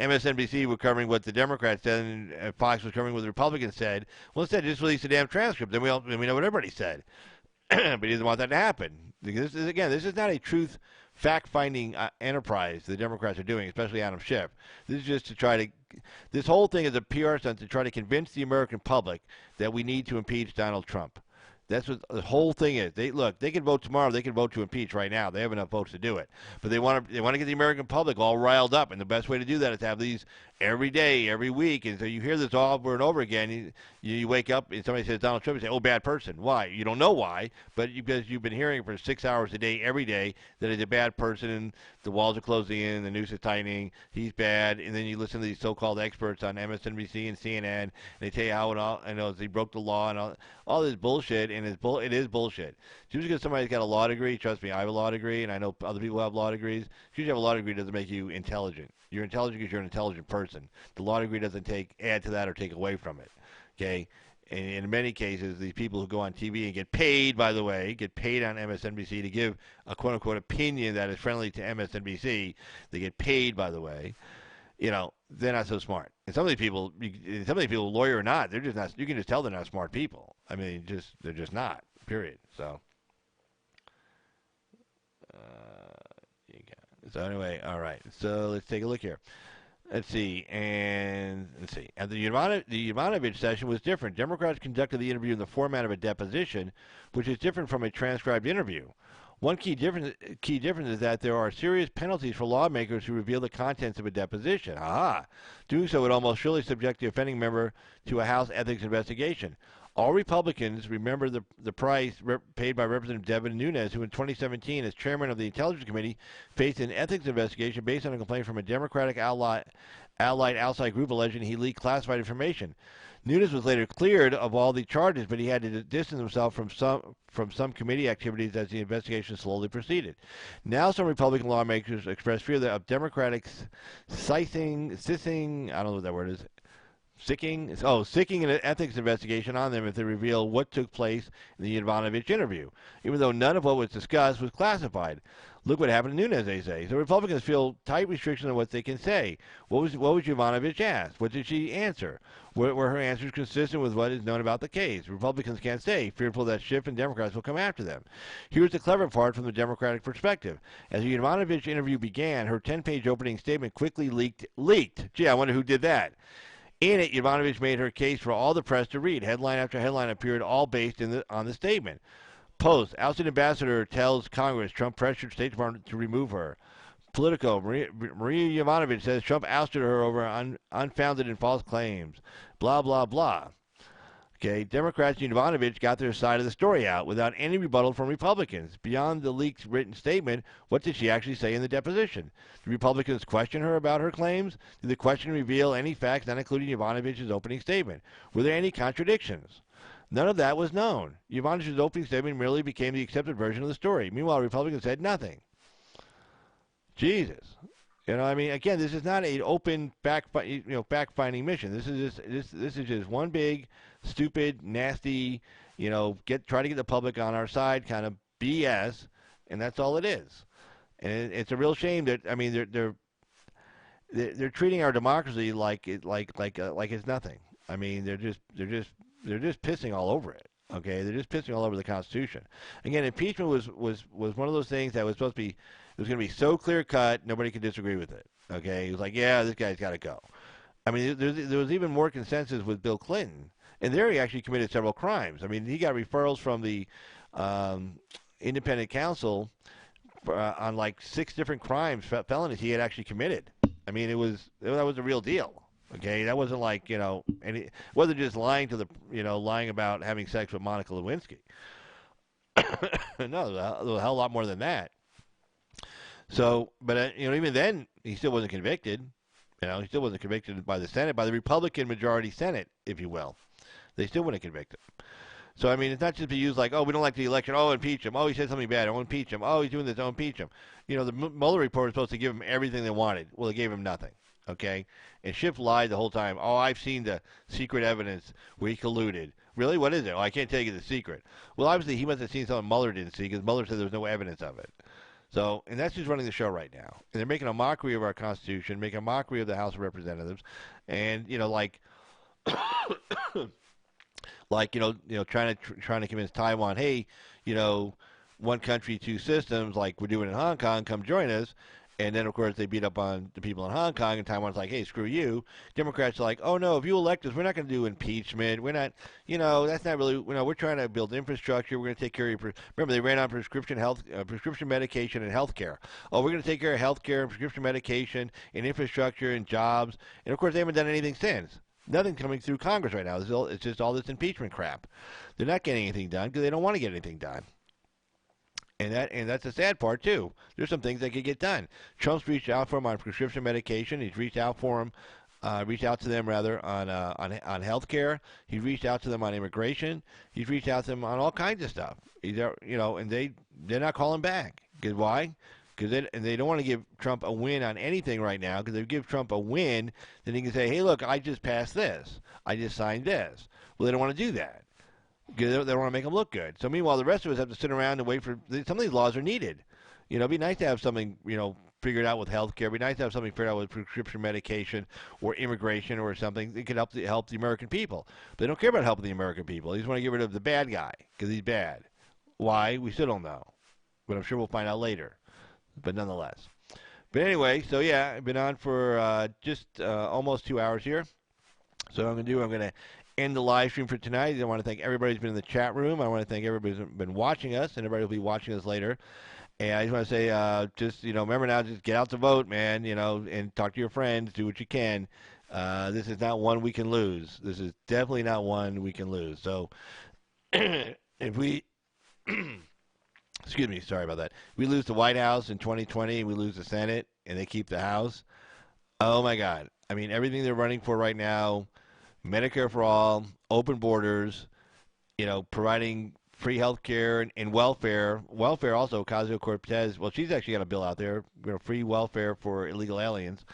MSNBC were covering what the Democrats said, and Fox was covering what the Republicans said. Well, instead, just release the damn transcript. Then we know what everybody said. But he doesn't want that to happen. This is not a truth fact-finding enterprise the Democrats are doing, especially Adam Schiff. This is just this whole thing is a PR stunt to try to convince the American public that we need to impeach Donald Trump. That's what the whole thing is. They can vote tomorrow. They can vote to impeach right now. They have enough votes to do it. But they want to get the American public all riled up, and the best way to do that is to have these every day, every week. And so you hear this over and over again. You wake up and somebody says Donald Trump, you say, "Oh, bad person." Why? You don't know why, but because you've been hearing for 6 hours a day, every day, that he's a bad person, and the walls are closing in, the noose is tightening, he's bad, and then you listen to these so-called experts on MSNBC and CNN, and they tell you how he broke the law and all this bullshit, and it is bullshit. Just because somebody's got a law degree, trust me, I have a law degree, and I know other people have law degrees. Just because you have a law degree doesn't make you intelligent. You're intelligent because you're an intelligent person. The law degree doesn't add to that or take away from it. Okay? And in many cases, these people who go on TV and get paid, by the way, get paid on MSNBC to give a quote-unquote opinion that is friendly to MSNBC. They get paid, by the way. They're not so smart. And some of these people, lawyer or not, they're just not. You can just tell they're not smart people. I mean, they're just not. Period. So, anyway, all right. So let's take a look here. Let's see. And the Yovanovitch session was different. Democrats conducted the interview in the format of a deposition, which is different from a transcribed interview. One key difference is that there are serious penalties for lawmakers who reveal the contents of a deposition. Doing so would almost surely subject the offending member to a House ethics investigation. All Republicans remember the price paid by Representative Devin Nunes, who in 2017, as chairman of the Intelligence Committee, faced an ethics investigation based on a complaint from a Democratic allied outside group alleging he leaked classified information. Nunes was later cleared of all the charges, but he had to distance himself from some committee activities as the investigation slowly proceeded. Now some Republican lawmakers express fear of Democratic sicking, I don't know what that word is, sicking an ethics investigation on them if they reveal what took place in the Yovanovitch interview, even though none of what was discussed was classified. Look what happened to Nunes, they say. So Republicans feel tight restrictions on what they can say. What was Yovanovitch asked? What did she answer? Were her answers consistent with what is known about the case? Republicans can't say, fearful that Schiff and Democrats will come after them. Here's the clever part from the Democratic perspective. As the Yovanovitch interview began, her 10-page opening statement quickly leaked. Gee, I wonder who did that. In it, Yovanovitch made her case for all the press to read. Headline after headline appeared, all based on the statement. Post, ousted ambassador tells Congress Trump pressured State Department to remove her. Politico, Maria Yovanovitch says Trump ousted her over unfounded and false claims. Blah, blah, blah. Okay, Democrats and Yovanovitch got their side of the story out without any rebuttal from Republicans. Beyond the leaked written statement, what did she actually say in the deposition? Did Republicans question her about her claims? Did the question reveal any facts not including Yovanovitch's opening statement? Were there any contradictions? None of that was known. Yovanovitch's opening statement merely became the accepted version of the story. Meanwhile, Republicans said nothing. Jesus. Again, this is not an open fact-finding mission. This is just one big, stupid, nasty, try to get the public on our side kind of BS, and that's all it is. And it's a real shame that they're treating our democracy like it's nothing. I mean, they're just pissing all over it. Okay, they're just pissing all over the Constitution. Again, impeachment was one of those things that was supposed to be. It was going to be so clear cut, nobody could disagree with it. Okay, it was like, yeah, this guy's got to go. I mean, there was even more consensus with Bill Clinton, and there he actually committed several crimes. I mean, he got referrals from the independent counsel on like 6 different crimes, felonies he had actually committed. I mean, that was a real deal. Okay, that wasn't like it wasn't just lying about having sex with Monica Lewinsky. No, there was a hell of a lot more than that. So, but even then, he still wasn't convicted. He still wasn't convicted by the Senate, by the Republican majority Senate, if you will. They still wouldn't convict him. So, I mean, it's not just to use like, oh, we don't like the election, oh, impeach him. Oh, he said something bad, oh, impeach him. Oh, he's doing this, oh, impeach him. The Mueller report was supposed to give him everything they wanted. Well, they gave him nothing. Okay? And Schiff lied the whole time. Oh, I've seen the secret evidence where he colluded. Really? What is it? Oh, I can't tell you the secret. Well, obviously, he must have seen something Mueller didn't see because Mueller said there was no evidence of it. So, and that's who's running the show right now. And they're making a mockery of our Constitution, making a mockery of the House of Representatives, and trying to convince Taiwan, hey, one country, 2 systems, like we're doing in Hong Kong, come join us. And then, of course, they beat up on the people in Hong Kong, and Taiwan's like, hey, screw you. Democrats are like, oh, no, if you elect us, we're not going to do impeachment. We're not, that's not really, we're trying to build infrastructure. We're going to take care of your, remember, they ran on prescription medication and health care. Oh, we're going to take care of health care and prescription medication and infrastructure and jobs. And, of course, they haven't done anything since. Nothing coming through Congress right now. It's just all this impeachment crap. They're not getting anything done because they don't want to get anything done. And that's the sad part too. There's some things that could get done. Trump's reached out for him on prescription medication. He's reached out to them rather on health care. He's reached out to them on immigration. He's reached out to them on all kinds of stuff. And they're not calling back. Because why? Because they don't want to give Trump a win on anything right now. Because if they give Trump a win, then he can say, hey, look, I just passed this. I just signed this. Well, they don't want to do that. They don't want to make them look good. So meanwhile, the rest of us have to sit around and wait for some of these laws are needed. It'd be nice to have something figured out with health care. It'd be nice to have something figured out with prescription medication or immigration or something that could help the American people. But they don't care about helping the American people. They just want to get rid of the bad guy because he's bad. Why? We still don't know. But I'm sure we'll find out later. But nonetheless. But anyway, so yeah, I've been on for just almost 2 hours here. So what I'm going to end the live stream for tonight. I want to thank everybody who's been in the chat room. I want to thank everybody who's been watching us, and everybody will be watching us later. And I just want to say, remember now, just get out to vote, man, and talk to your friends, do what you can. This is not one we can lose. This is definitely not one we can lose. So if we, excuse me, sorry about that. We lose the White House in 2020, and we lose the Senate, and they keep the House. Oh, my God. I mean, everything they're running for right now, Medicare for all, open borders, providing free health care and welfare. Welfare also, Ocasio-Cortez, well, she's actually got a bill out there, free welfare for illegal aliens.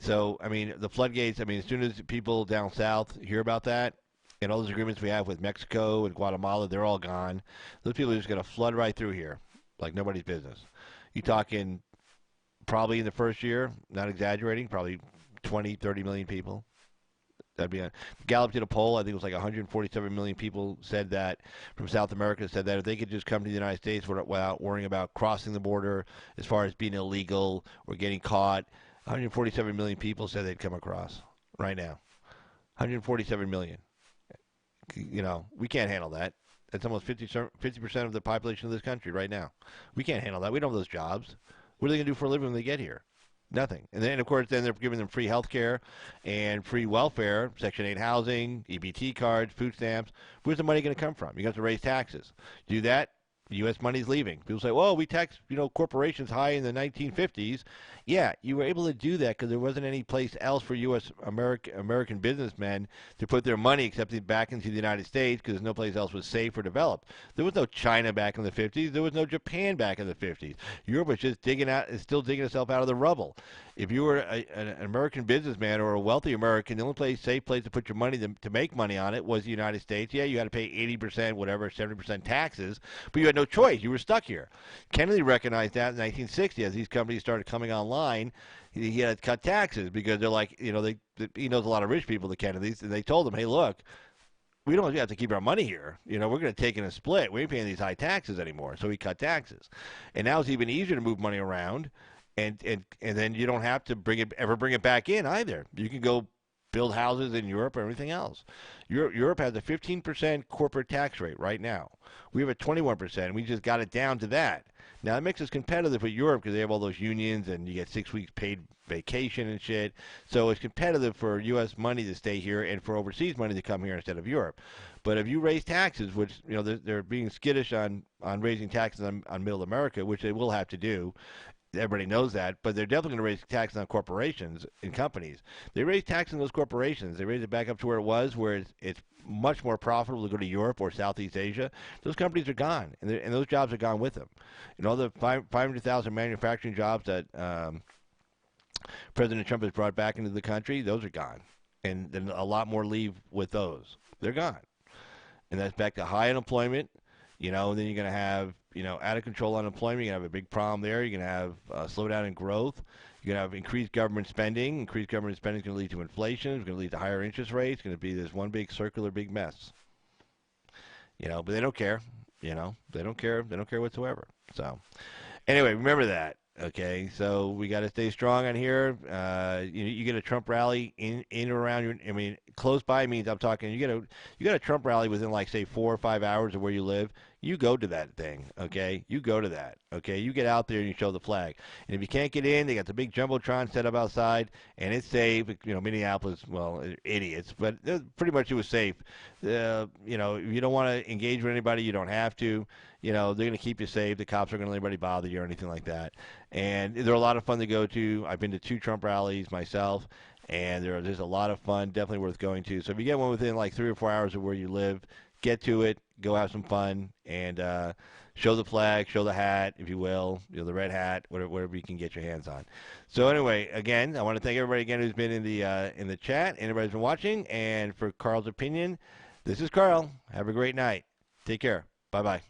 So, I mean, the floodgates, as soon as people down south hear about that, and all those agreements we have with Mexico and Guatemala, they're all gone. Those people are just going to flood right through here like nobody's business. You're talking probably in the first year, not exaggerating, probably 20, 30 million people. That'd be Gallup did a poll. I think it was like 147 million people said that from South America said that if they could just come to the United States without worrying about crossing the border as far as being illegal or getting caught, 147 million people said they'd come across right now. 147 million. We can't handle that. That's almost 50% of the population of this country right now. We can't handle that. We don't have those jobs. What are they going to do for a living when they get here? Nothing. And then, of course, they're giving them free health care and free welfare, Section 8 housing, EBT cards, food stamps. Where's the money going to come from? You have to raise taxes. Do that, U.S. money's leaving. People say, well, we taxed corporations high in the 1950s. Yeah, you were able to do that because there wasn't any place else for U.S. American businessmen to put their money except back into the United States because no place else was safe or developed. There was no China back in the 50s. There was no Japan back in the 50s. Europe was just still digging itself out of the rubble. If you were an American businessman or a wealthy American, the only safe place to put your money to make money on it was the United States. Yeah, you had to pay 80%, whatever, 70% taxes, but you had no choice. You were stuck here. Kennedy recognized that in 1960 as these companies started coming online. He had to cut taxes because they're like, he knows a lot of rich people, the Kennedys, and they told him, hey, look, we don't have to keep our money here. We're going to take in a split. We ain't paying these high taxes anymore. So he cut taxes. And now it's even easier to move money around. And then you don't have to ever bring it back in either. You can go build houses in Europe or everything else. Europe has a 15% corporate tax rate right now. We have a 21%, and we just got it down to that. Now, it makes us competitive with Europe because they have all those unions, and you get 6 weeks paid vacation and shit. So it's competitive for U.S. money to stay here and for overseas money to come here instead of Europe. But if you raise taxes, which they're being skittish on raising taxes on middle America, which they will have to do, everybody knows that, but they're definitely going to raise taxes on corporations and companies. They raise taxes on those corporations. They raise it back up to where it was, where it's much more profitable to go to Europe or Southeast Asia. Those companies are gone, and those jobs are gone with them. The 500,000 manufacturing jobs that President Trump has brought back into the country, those are gone. And then a lot more leave with those. They're gone. And that's back to high unemployment. And then you're going to have, out of control unemployment. You're going to have a big problem there. You're going to have a slowdown in growth. You're going to have increased government spending. Increased government spending is going to lead to inflation. It's going to lead to higher interest rates. It's going to be this one big circular big mess. But they don't care. They don't care. They don't care whatsoever. So, anyway, remember that. Okay, so we got to stay strong on here. You get a Trump rally in or around your. I mean, close by means I'm talking. You got a Trump rally within like say 4 or 5 hours of where you live. You go to that thing. Okay, you go to that. Okay, you get out there and you show the flag. And if you can't get in, they got the big jumbotron set up outside, and it's safe. You know, Minneapolis, well, idiots, but pretty much it was safe. You know, if you don't want to engage with anybody, you don't have to. You know, they're going to keep you safe. The cops aren't going to let anybody bother you or anything like that. And they're a lot of fun to go to. I've been to 2 Trump rallies myself, and there's a lot of fun, definitely worth going to. So if you get one within like 3 or 4 hours of where you live, get to it, go have some fun, and show the flag, show the hat, if you will, you know, the red hat, whatever you can get your hands on. So anyway, again, I want to thank everybody again who's been in the chat, and everybody's been watching. And for Carl's opinion, this is Carl. Have a great night. Take care. Bye-bye.